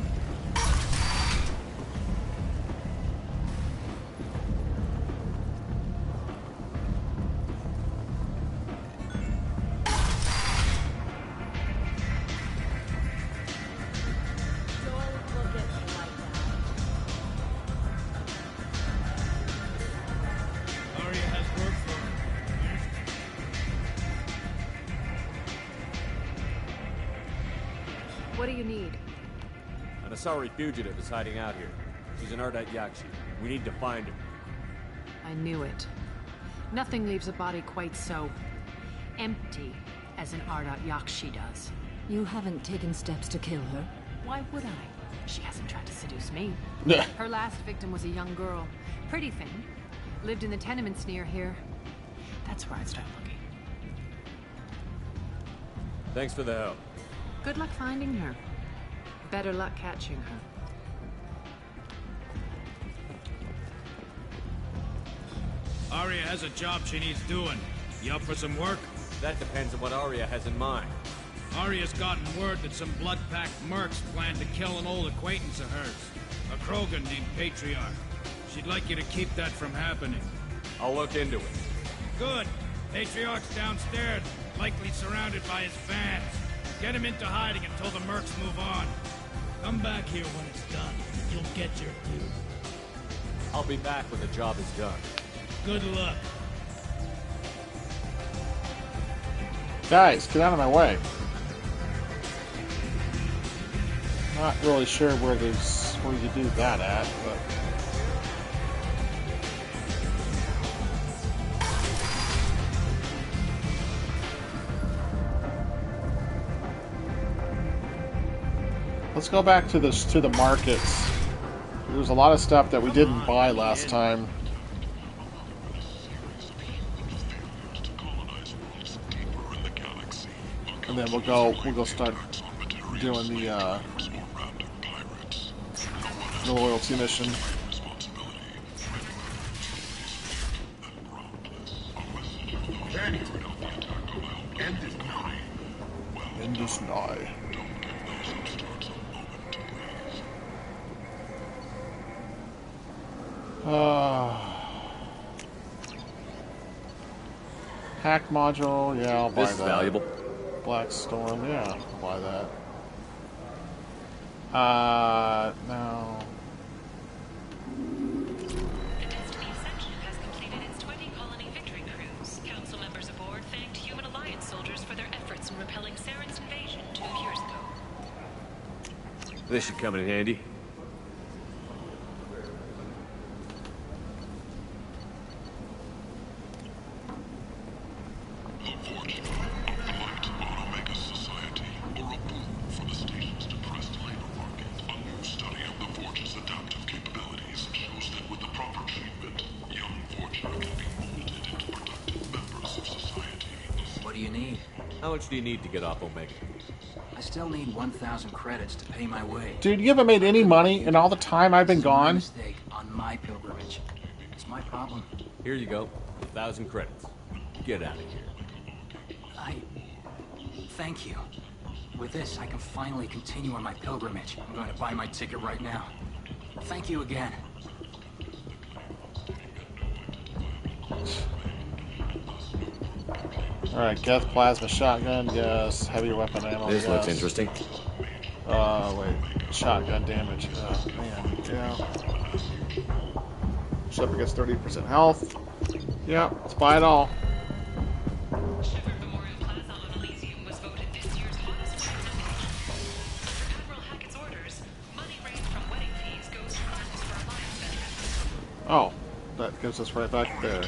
What do you need? An Asari fugitive is hiding out here. She's an Ardat Yakshi. We need to find her. I knew it. Nothing leaves a body quite so empty as an Ardat Yakshi does. You haven't taken steps to kill her? Why would I? She hasn't tried to seduce me. Yeah. Her last victim was a young girl. Pretty thing. Lived in the tenements near here. That's where I'd start looking. Thanks for the help. Good luck finding her. Better luck catching her. Arya has a job she needs doing. You up for some work? That depends on what Arya has in mind. Arya's gotten word that some blood-packed mercs plan to kill an old acquaintance of hers. A Krogan named Patriarch. She'd like you to keep that from happening. I'll look into it. Good. Patriarch's downstairs, likely surrounded by his fans. Get him into hiding until the mercs move on. Come back here when it's done. You'll get your due. I'll be back when the job is done. Good luck. Guys, get out of my way. Not really sure where you do that at, but let's go back to the markets. There's a lot of stuff that we didn't buy last time. And then we'll go start doing the loyalty mission. End is nigh. Hack module, yeah, I'll buy that. This is valuable. Black Storm, yeah, I'll buy that. No. The Destiny Ascension has completed its 20-colony victory cruise. Council members aboard thanked Human Alliance soldiers for their efforts in repelling Saren's invasion 2 years ago. This should come in handy. How much do you need to get off Omega? I still need 1,000 credits to pay my way. Dude, you haven't made any money in all the time I've been gone? Mistake on my pilgrimage. It's my problem. Here you go. 1,000 credits. Get out of here. Thank you. With this, I can finally continue on my pilgrimage. I'm going to buy my ticket right now. Thank you again. Alright, Geth plasma shotgun, yes. Heavy weapon ammo, This yes. looks interesting. Wait. Shotgun damage. Man, yeah. Shepard gets 30% health. Yeah, let's buy it all. Shepard Memorial Plaza on Elysium was voted this year's hottest recommendation. For Admiral Hackett's orders, money raised from wedding fees goes to funds for Alliance veterans. Oh, that gives us right back there.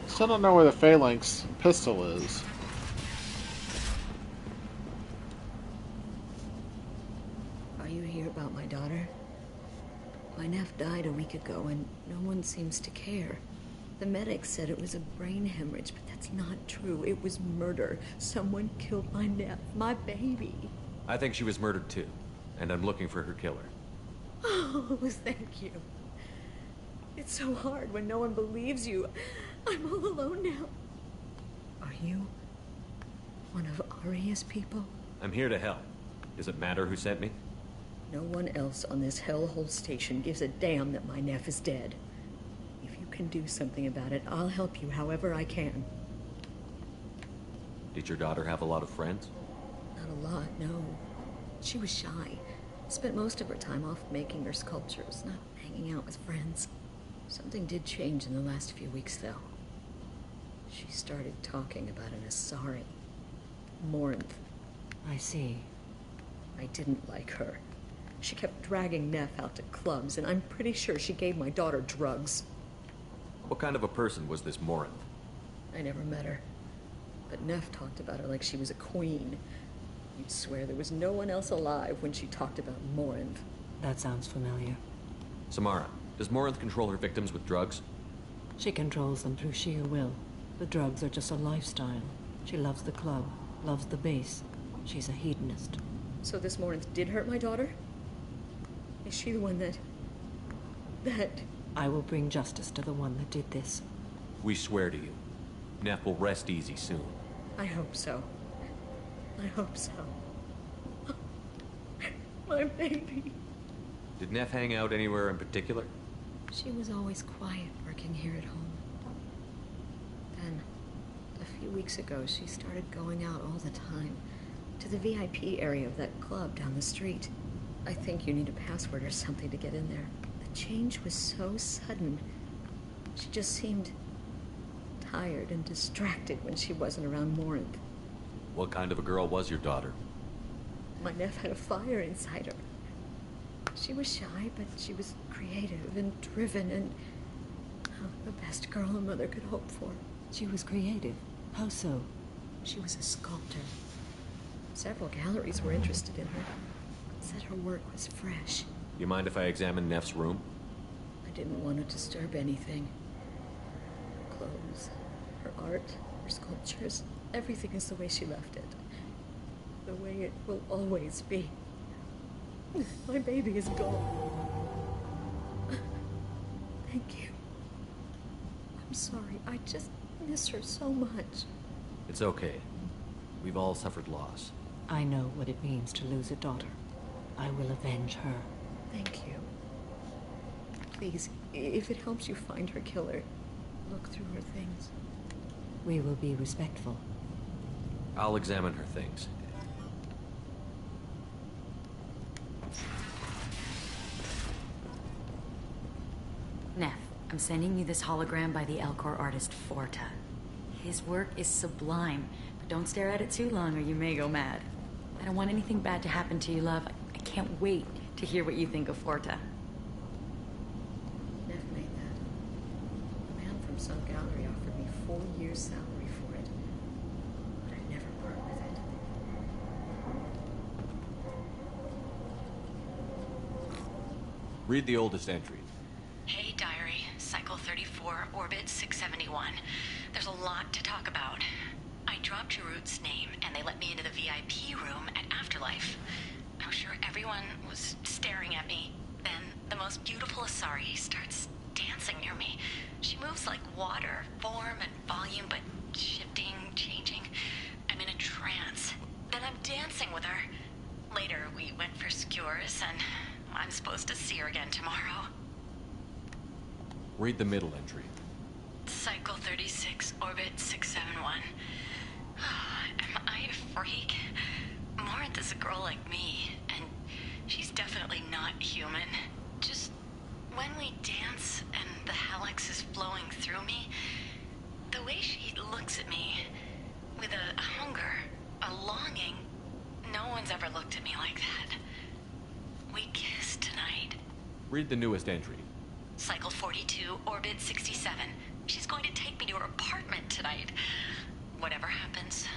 Still don't know where the Phalanx pistol is. Are you here about my daughter? My nephew died a week ago and no one seems to care. The medics said it was a brain hemorrhage, but that's not true. It was murder. Someone killed my nephew, my baby. I think she was murdered too, and I'm looking for her killer. Oh, thank you. It's so hard when no one believes you. I'm all alone now. Are you one of Arya's people? I'm here to help. Does it matter who sent me? No one else on this hellhole station gives a damn that my nephew is dead. If you can do something about it, I'll help you however I can. Did your daughter have a lot of friends? Not a lot, no. She was shy. Spent most of her time off making her sculptures, not hanging out with friends. Something did change in the last few weeks, though. She started talking about an Asari. Morinth. I see. I didn't like her. She kept dragging Neff out to clubs, and I'm pretty sure she gave my daughter drugs. What kind of a person was this Morinth? I never met her. But Neff talked about her like she was a queen. You'd swear there was no one else alive when she talked about Morinth. That sounds familiar. Samara, does Morinth control her victims with drugs? She controls them through sheer will. The drugs are just a lifestyle. She loves the club, loves the base. She's a hedonist. So this Morinth did hurt my daughter? Is she the one that... I will bring justice to the one that did this. We swear to you. Neff will rest easy soon. I hope so. I hope so. My baby. Did Neff hang out anywhere in particular? She was always quiet working here at home. Then, a few weeks ago, she started going out all the time. To the VIP area of that club down the street. I think you need a password or something to get in there. The change was so sudden. She just seemed tired and distracted when she wasn't around Morinth. What kind of a girl was your daughter? My Neff had a fire inside her. She was shy, but she was creative and driven and the best girl a mother could hope for. She was creative. How so? She was a sculptor. Several galleries were interested in her. Said her work was fresh. You mind if I examine Neff's room? I didn't want to disturb anything. Her clothes, her art, her sculptures, everything is the way she left it. The way it will always be. My baby is gone. Thank you. I'm sorry. I just miss her so much. It's okay. We've all suffered loss. I know what it means to lose a daughter. I will avenge her. Thank you. Please, if it helps you find her killer, look through her things. We will be respectful. I'll examine her things. Neff, I'm sending you this hologram by the Elcor artist Forta. His work is sublime, but don't stare at it too long or you may go mad. I don't want anything bad to happen to you, love. I can't wait to hear what you think of Forta. Neff made that. A man from some gallery offered me 4 years' salary for it, but I'd never part with it. Read the oldest entry. Hey, diary. Cycle 34, orbit 671. There's a lot to talk about. I dropped Jarut's name, and they let me into the VIP room at Afterlife. I'm sure everyone was staring at me. Then the most beautiful Asari starts dancing near me. She moves like water, form and volume, but shifting, changing. I'm in a trance. Then I'm dancing with her. Later, we went for skewers, and I'm supposed to see her again tomorrow. Read the middle entry. Cycle 36, orbit 671. Am I a freak? Morinth is a girl like me, and she's definitely not human. Just when we dance and the helix is flowing through me, the way she looks at me with a hunger, a longing, no one's ever looked at me like that. We kissed tonight. Read the newest entry. Cycle 42, orbit 67. She's going to take me to her apartment tonight. Whatever happens,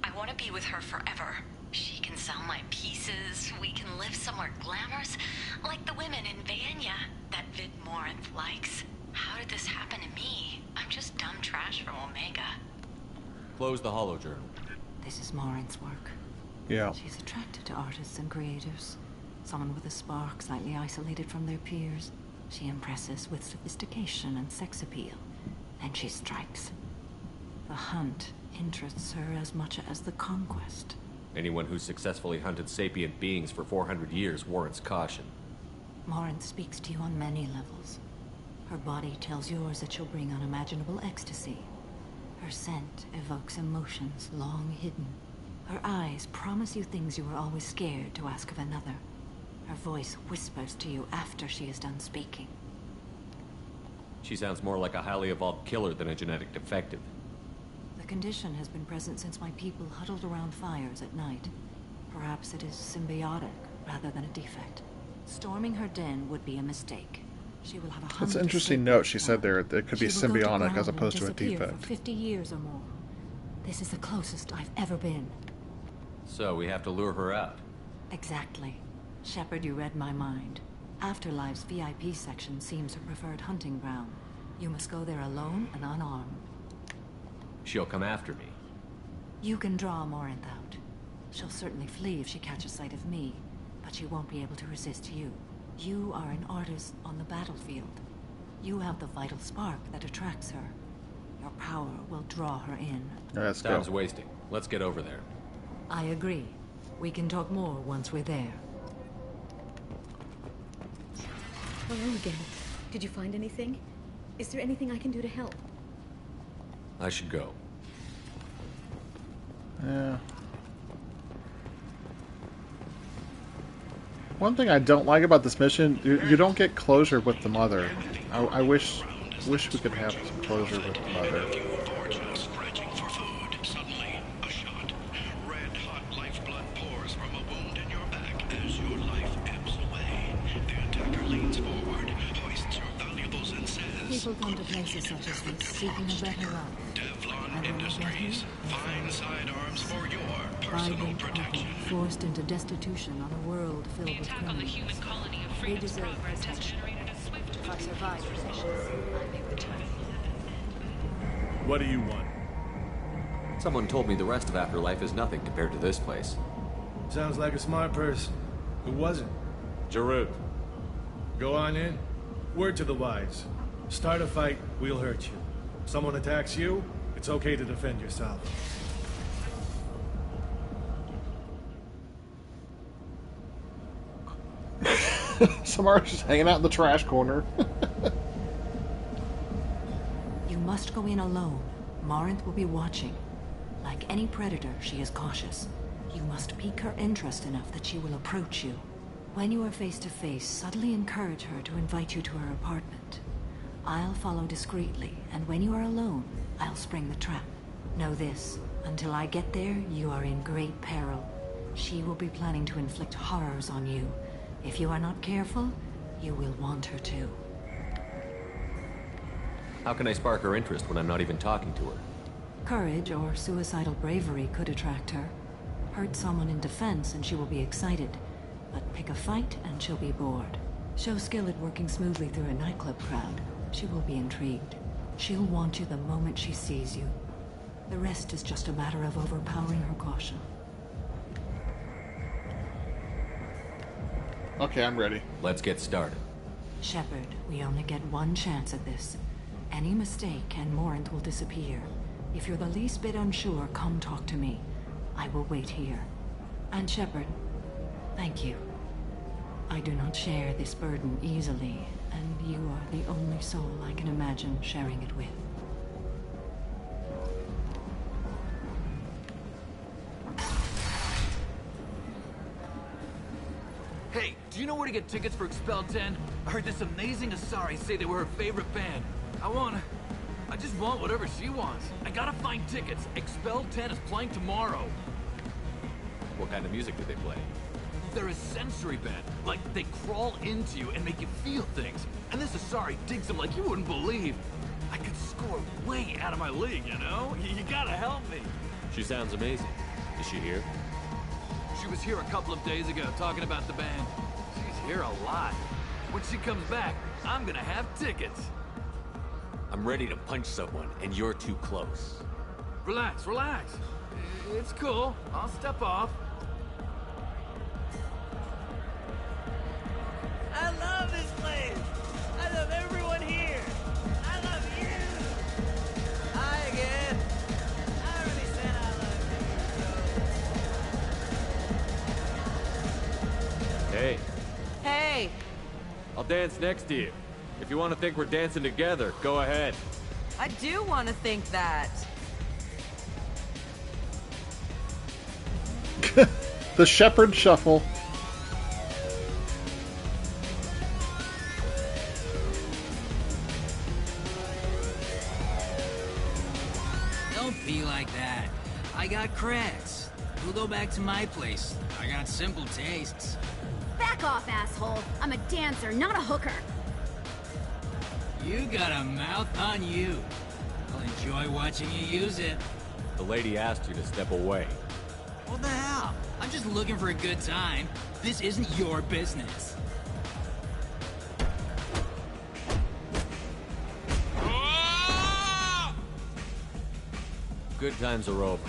I want to be with her forever. She can sell my pieces. We can live somewhere glamorous, like the women in Vanya that Vid Morinth likes. How did this happen to me? I'm just dumb trash from Omega. Close the holojournal. This is Morinth's work. Yeah. She's attracted to artists and creatives. Someone with a spark, slightly isolated from their peers. She impresses with sophistication and sex appeal. And she strikes. The hunt interests her as much as the conquest. Anyone who's successfully hunted sapient beings for 400 years warrants caution. Morinth speaks to you on many levels. Her body tells yours that she'll bring unimaginable ecstasy. Her scent evokes emotions long hidden. Her eyes promise you things you were always scared to ask of another. Her voice whispers to you after she is done speaking. She sounds more like a highly evolved killer than a genetic defective. The condition has been present since my people huddled around fires at night. Perhaps it is symbiotic rather than a defect. Storming her den would be a mistake. She will have a That's an interesting note she said there. It could be symbiotic as opposed to a defect. For 50 years or more. This is the closest I've ever been. So we have to lure her out. Exactly. Shepard, you read my mind. Afterlife's VIP section seems her preferred hunting ground. You must go there alone and unarmed. She'll come after me. You can draw Morinth out. She'll certainly flee if she catches sight of me, but she won't be able to resist you. You are an artist on the battlefield. You have the vital spark that attracts her. Your power will draw her in. Let's go. Time's wasting. Let's get over there. I agree. We can talk more once we're there. Hello again. Did you find anything? Is there anything I can do to help? I should go. Yeah. One thing I don't like about this mission, you don't get closure with the mother. I wish we could have some closure with the mother. People come to places such as this seeking a better life. Devlon Industries. Fine sidearms for your personal protection. Forced into destitution on a world filled with attack on the human colony of Freedom's Progress has generated a swift... If I survive this mission, I make the time. What do you want? Someone told me the rest of Afterlife is nothing compared to this place. Sounds like a smart person. Who was it? Jarut. Go on in. Word to the wise. Start a fight, we'll hurt you. Someone attacks you, it's okay to defend yourself. Samara's just hanging out in the trash corner. You must go in alone. Morinth will be watching. Like any predator, she is cautious. You must pique her interest enough that she will approach you. When you are face to face, subtly encourage her to invite you to her apartment. I'll follow discreetly, and when you are alone, I'll spring the trap. Know this, until I get there, you are in great peril. She will be planning to inflict horrors on you. If you are not careful, you will want her to. How can I spark her interest when I'm not even talking to her? Courage or suicidal bravery could attract her. Hurt someone in defense and she will be excited. But pick a fight and she'll be bored. Show skill at working smoothly through a nightclub crowd. She will be intrigued. She'll want you the moment she sees you. The rest is just a matter of overpowering her caution. Okay, I'm ready. Let's get started. Shepard, we only get one chance at this. Any mistake and Morinth will disappear. If you're the least bit unsure, come talk to me. I will wait here. And Shepard, thank you. I do not share this burden easily, and you are the only soul I can imagine sharing it with. Hey, do you know where to get tickets for Expel 10? I heard this amazing Asari say they were her favorite band. I just want whatever she wants. I gotta find tickets. Expel 10 is playing tomorrow. What kind of music do they play? They're a sensory band. Like, they crawl into you and make you feel things. And this Asari digs them like you wouldn't believe. I could score way out of my league, you know? You gotta help me. She sounds amazing. Is she here? She was here a couple of days ago talking about the band. She's here a lot. When she comes back, I'm gonna have tickets. I'm ready to punch someone, and you're too close. Relax, relax. It's cool. I'll step off. I love this place. I love everyone here. I love you. Hi again. I already said I love you. Hey, Hey! I'll dance next to you. If you want to think we're dancing together, go ahead. I do want to think that. The Shepherd Shuffle. Don't be like that. I got creds. We'll go back to my place. I got simple tastes. Back off, asshole. I'm a dancer, not a hooker. You got a mouth on you. I'll enjoy watching you use it. The lady asked you to step away. What the hell? I'm just looking for a good time. This isn't your business. Good times are over.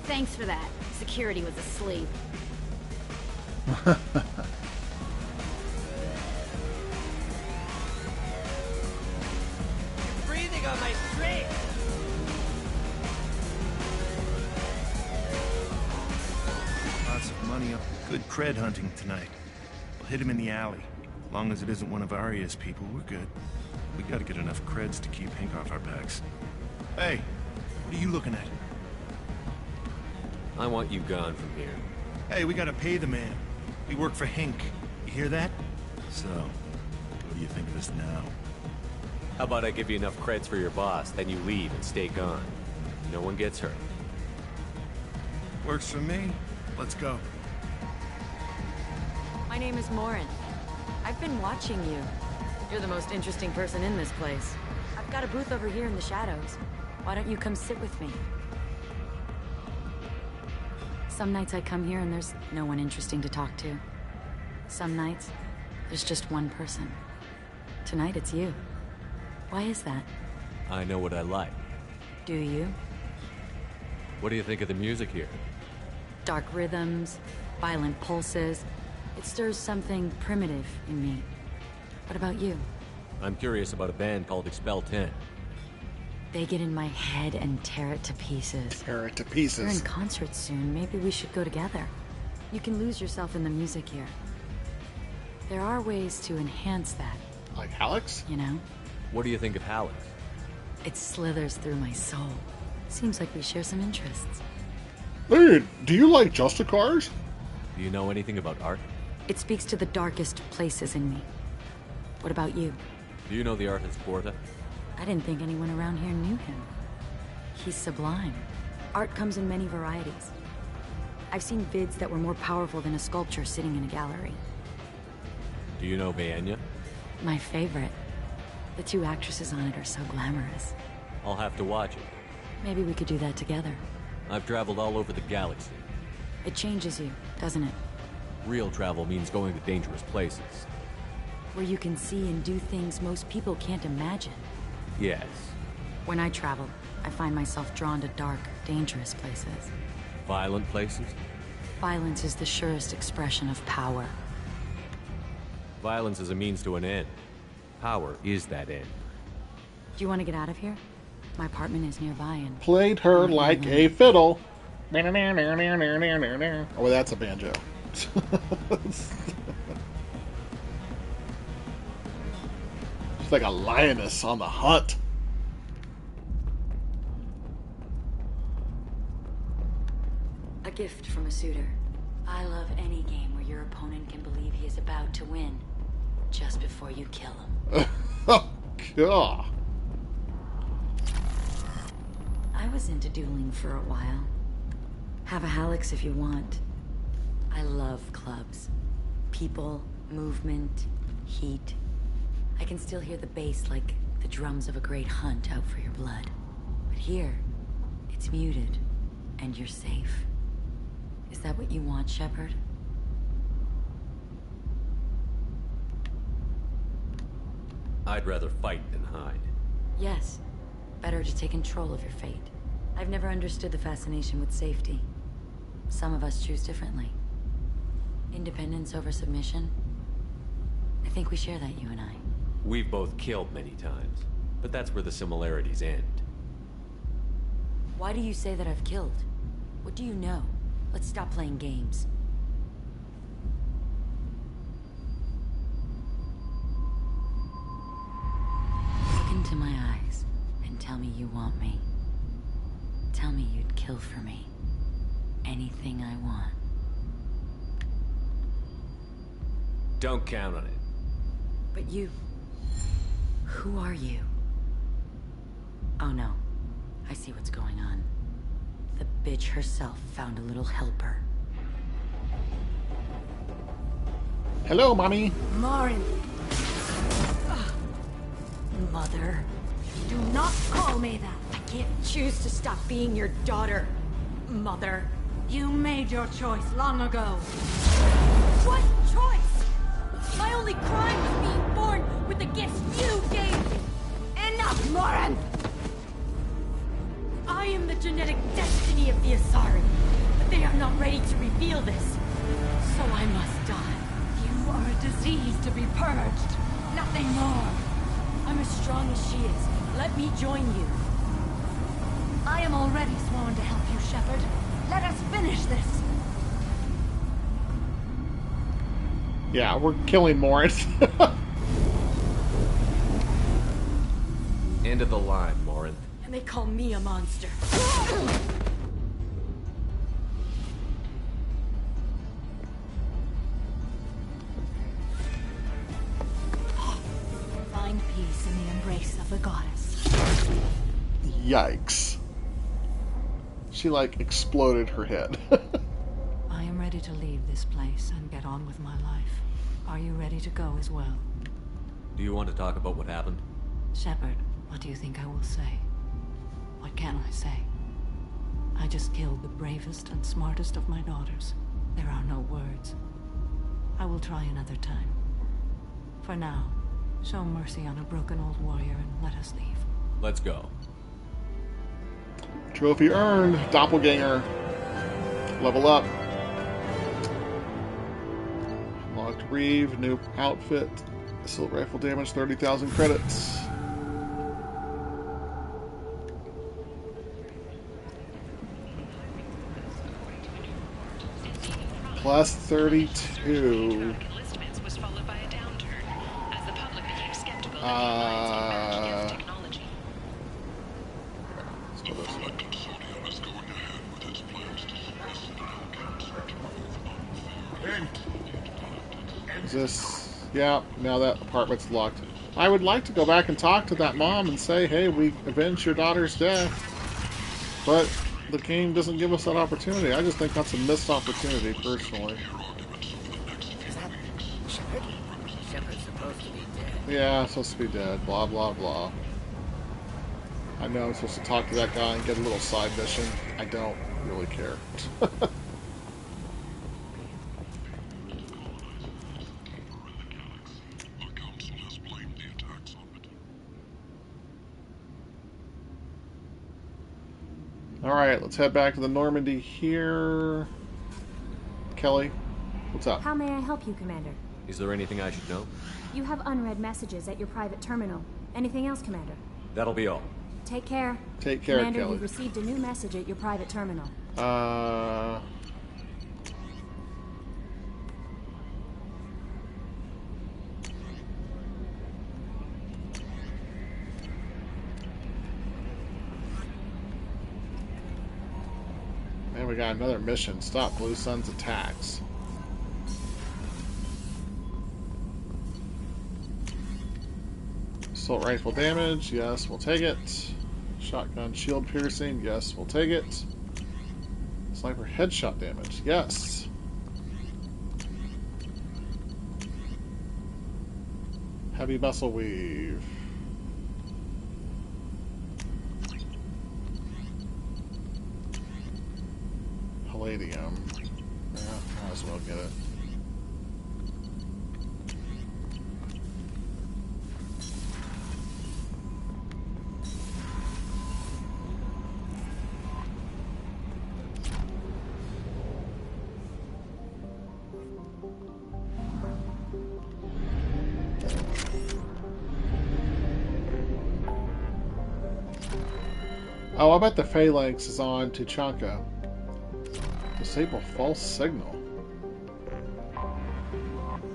Thanks for that. Security was asleep. Breathing on my string. Lots of money up. Good cred hunting tonight. We'll hit him in the alley. Long as it isn't one of Arya's people, we're good. We gotta get enough creds to keep Hank off our backs. Hey, what are you looking at? I want you gone from here. Hey, we gotta pay the man. We work for Hank. You hear that? So, what do you think of this now? How about I give you enough creds for your boss, then you leave and stay gone. No one gets hurt. Works for me. Let's go. My name is Morin. I've been watching you. You're the most interesting person in this place. I've got a booth over here in the shadows. Why don't you come sit with me? Some nights I come here and there's no one interesting to talk to. Some nights, there's just one person. Tonight it's you. Why is that? I know what I like. Do you? What do you think of the music here? Dark rhythms, violent pulses. It stirs something primitive in me. What about you? I'm curious about a band called Expel 10. They get in my head and tear it to pieces. Tear it to We're in pieces. concert soon. Maybe we should go together. You can lose yourself in the music here. There are ways to enhance that. Like Alex? You know? What do you think of Hallex? It slithers through my soul. Seems like we share some interests. Hey, do you like Justicars? Do you know anything about art? It speaks to the darkest places in me. What about you? Do you know the artist Porta? I didn't think anyone around here knew him. He's sublime. Art comes in many varieties. I've seen vids that were more powerful than a sculpture sitting in a gallery. Do you know Baenya? My favorite. The two actresses on it are so glamorous. I'll have to watch it. Maybe we could do that together. I've traveled all over the galaxy. It changes you, doesn't it? Real travel means going to dangerous places. Where you can see and do things most people can't imagine. Yes. When I travel, I find myself drawn to dark, dangerous places. Violent places? Violence is the surest expression of power. Violence is a means to an end. Power is that end. Do you want to get out of here? My apartment is nearby and... Played her like a fiddle. Oh, that's a banjo. She's like a lioness on the hunt. A gift from a suitor. I love any game where your opponent can believe he is about to win just before you kill him. Oh, God. I was into dueling for a while. Have a Hallex if you want. I love clubs. People, movement, heat. I can still hear the bass like the drums of a great hunt out for your blood. But here, it's muted, and you're safe. Is that what you want, Shepard? I'd rather fight than hide. Yes. Better to take control of your fate. I've never understood the fascination with safety. Some of us choose differently. Independence over submission? I think we share that, you and I. We've both killed many times, but that's where the similarities end. Why do you say that I've killed? What do you know? Let's stop playing games. Look into my eyes and tell me you want me. Tell me you'd kill for me. Anything I want. Don't count on it. But you... Who are you? Oh no. I see what's going on. The bitch herself found a little helper. Hello, Mommy. Marin. Mother. Do not call me that. I can't choose to stop being your daughter. Mother. You made your choice long ago. What choice? My only crime was being born with the gifts you gave me. Enough, Marin! I am the genetic destiny of the Asari, but they are not ready to reveal this. So I must die. You are a disease to be purged. Nothing more. I'm as strong as she is. Let me join you. I am already sworn to help you, Shepard. Let us finish this. Yeah, we're killing Morris. End of the line, Morin. And they call me a monster. Find peace in the embrace of the goddess. Yikes. She, like, exploded her head. I am ready to leave this place and get on with my life. Are you ready to go as well? Do you want to talk about what happened? Shepard, what do you think I will say? What can I say? I just killed the bravest and smartest of my daughters. There are no words. I will try another time. For now, show mercy on a broken old warrior and let us leave. Let's go. Trophy earned. Doppelganger. Level up. Locked Reeve. New outfit. Assault rifle damage. 30,000 credits. Plus 32. Is this... Yeah, now that apartment's locked. I would like to go back and talk to that mom and say, hey, we avenged your daughter's death. But the game doesn't give us that opportunity. I just think that's a missed opportunity, personally. Is that Shepard? Shepard's supposed to be dead. Yeah, supposed to be dead. Blah, blah, blah. I know I'm supposed to talk to that guy and get a little side mission. I don't really care. Alright, let's head back to the Normandy here. Kelly, what's up? How may I help you, Commander? Is there anything I should know? You have unread messages at your private terminal. Anything else, Commander? That'll be all. Take care. Take care, Commander, Kelly. you've received a new message at your private terminal. And we got another mission. Stop Blue Sun's attacks. Assault rifle damage. Yes, we'll take it. Shotgun shield piercing. Yes, we'll take it. Sniper headshot damage. Yes. Heavy muscle weave. Palladium. Yeah, might as well get it. Oh, I bet the Phalanx is on Tuchanka. Disable false signal.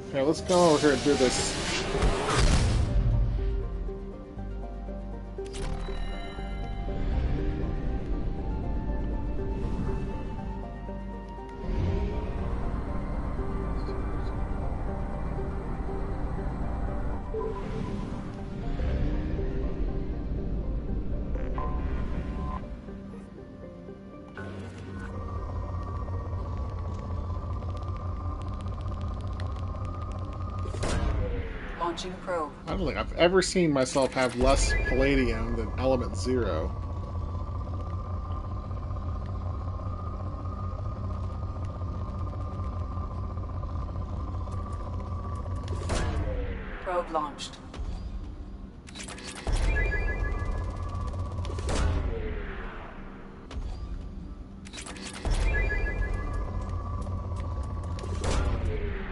Okay, let's go over here and do this. Launching probe. I don't think I've ever seen myself have less palladium than element 0. Probe launched.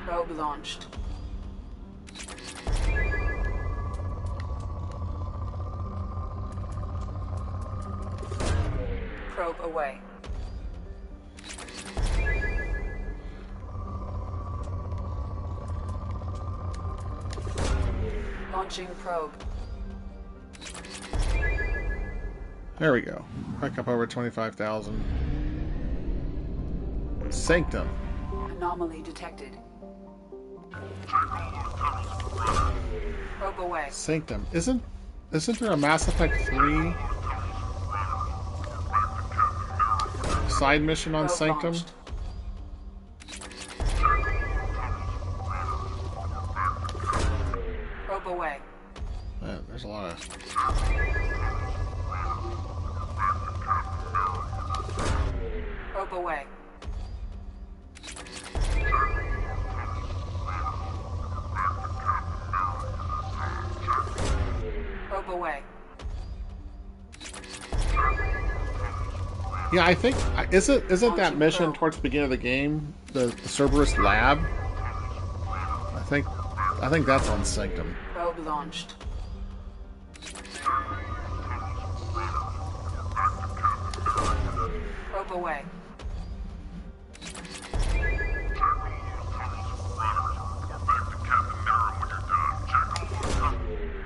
Probe launched. Probe away. Launching probe. There we go. Back up over 25,000. Sanctum. Anomaly detected. Probe away. Sanctum. Isn't there a Mass Effect 3 side mission on Probe Sanctum? launched. Probe away. Man, there's a lot of... Probe away. Probe away. Yeah, I think... Isn't that Launching mission probe. towards the beginning of the game? The Cerberus lab? I think that's on Sanctum. Probe launched. Probe away.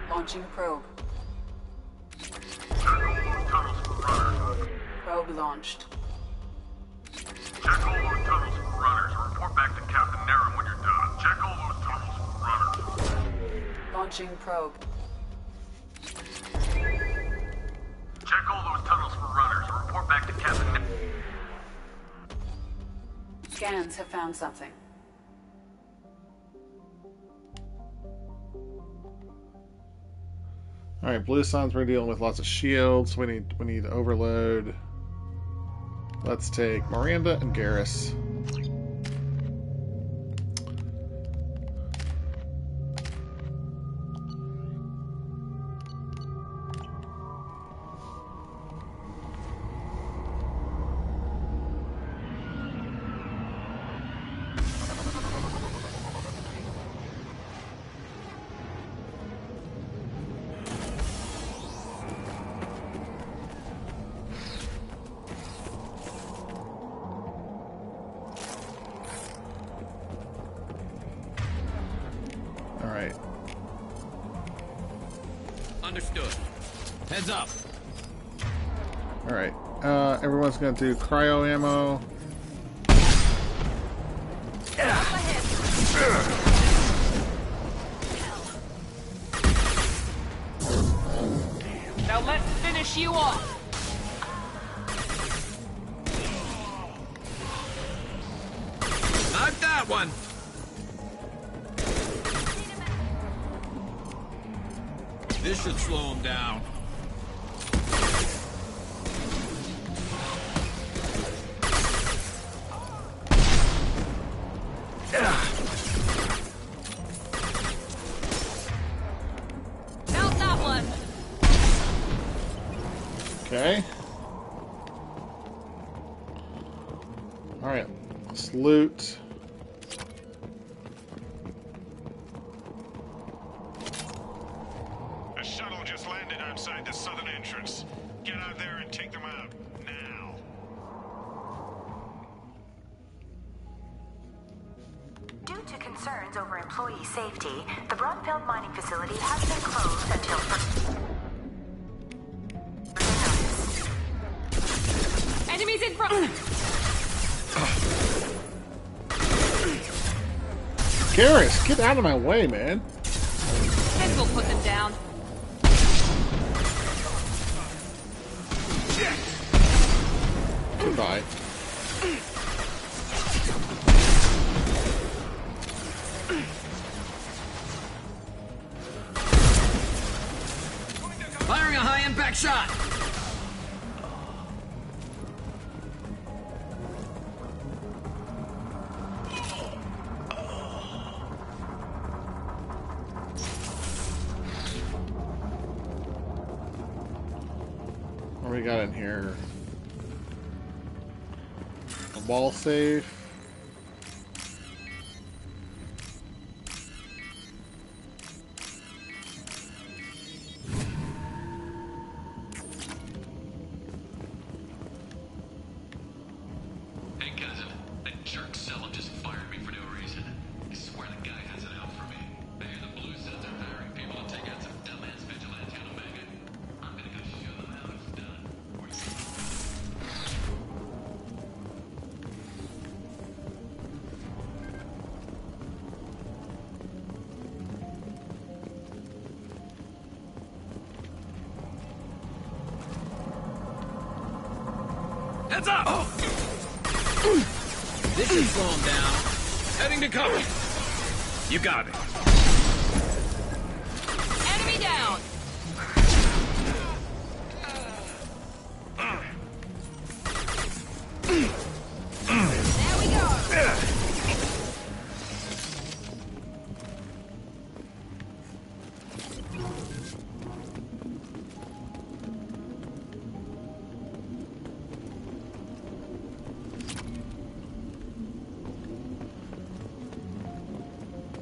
Launching probe. Probe launched. Check all those tunnels for runners. Report back to Captain Naren when you're done. Check all those tunnels for runners. Launching probe. Check all those tunnels for runners. Report back to Captain Naren. Scans have found something. Alright, Blue Suns, we're dealing with lots of shields. We need overload. Let's take Miranda and Garrus. Alright. Understood. Heads up. Alright. Everyone's gonna do cryo ammo. Now let's finish you off. Not that one. This should slow him down. Mount that one. Okay. Alright. Let's loot. A shuttle just landed outside the southern entrance. Get out there and take them out. Now. Due to concerns over employee safety, the Brunfeld mining facility has been closed until Enemies in front. Garrus, get out of my way, man. This will put them down. Goodbye. shot! What do we got in here? A wall safe. Hey, cousin. That jerk Selim just fired me for no reason. I swear the guy has it out for me. I hear the Blue Sons are hiring people to take out some dumbass vigilante on Omega. I'm gonna go show them how it's done. Heads up! This should slow him down. Heading to cover. You got it. Enemy down! There we go!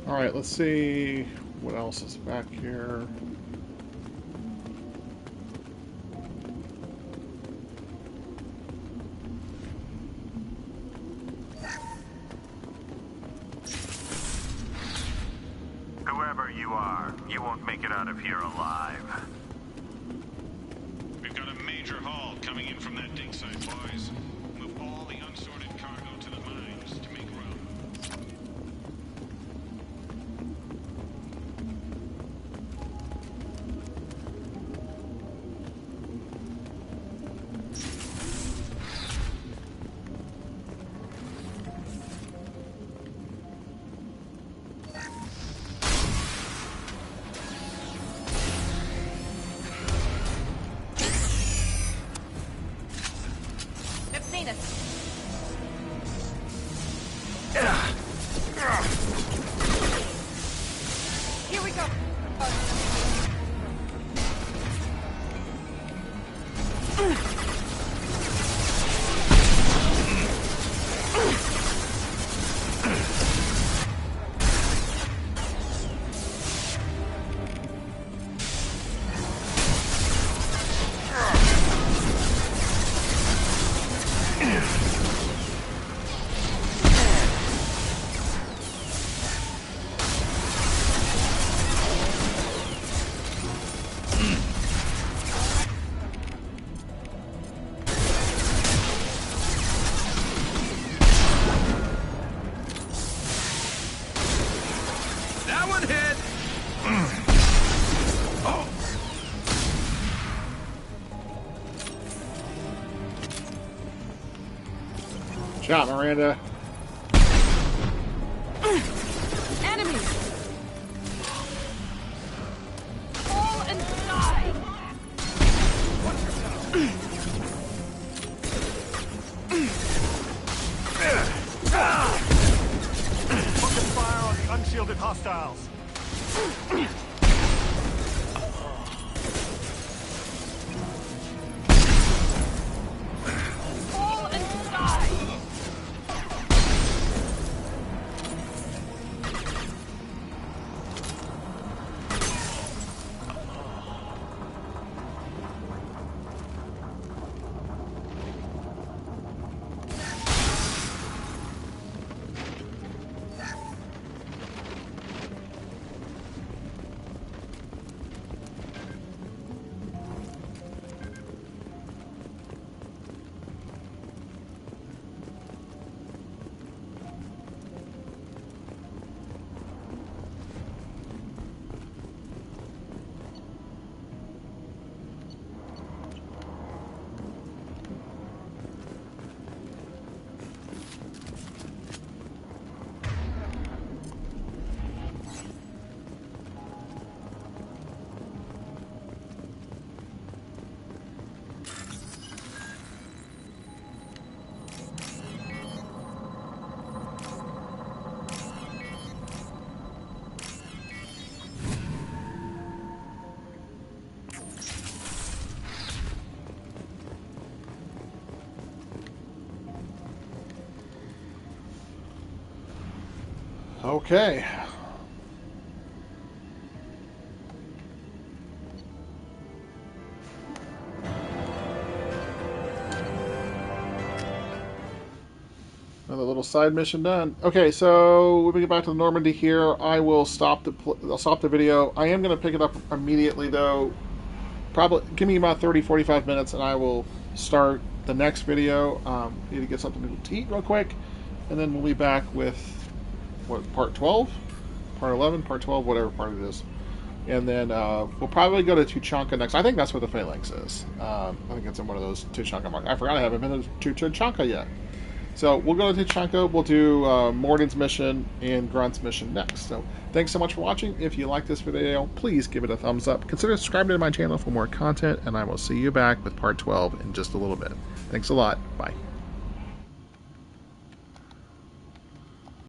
Alright, let's see what else is back here. Whoever you are, you won't make it out of here alive. We've got a major haul coming in from that dig site, boys. Move all the unsorted cargo to the mines to make room. They've seen us. Here we go. That one hit! Shot, Miranda. Enemy! Fall and die! Focus fire on the unshielded hostiles. Fall and die! Okay. Another little side mission done. Okay, so when we get back to Normandy here, I will I'll stop the video. I am going to pick it up immediately, though. Probably give me about 30-45 minutes, and I will start the next video. Need to get something to eat real quick, and then we'll be back with what, part 12, part 11, part 12, whatever part it is. And then we'll probably go to Tuchanka next. I think that's where the Phalanx is. I think it's in one of those Tuchanka markets. I forgot I haven't been to Tuchanka yet. So we'll go to Tuchanka. We'll do Morden's mission and Grunt's mission next. So thanks so much for watching. If you like this video, please give it a thumbs up. Consider subscribing to my channel for more content, and I will see you back with part 12 in just a little bit. Thanks a lot. Bye.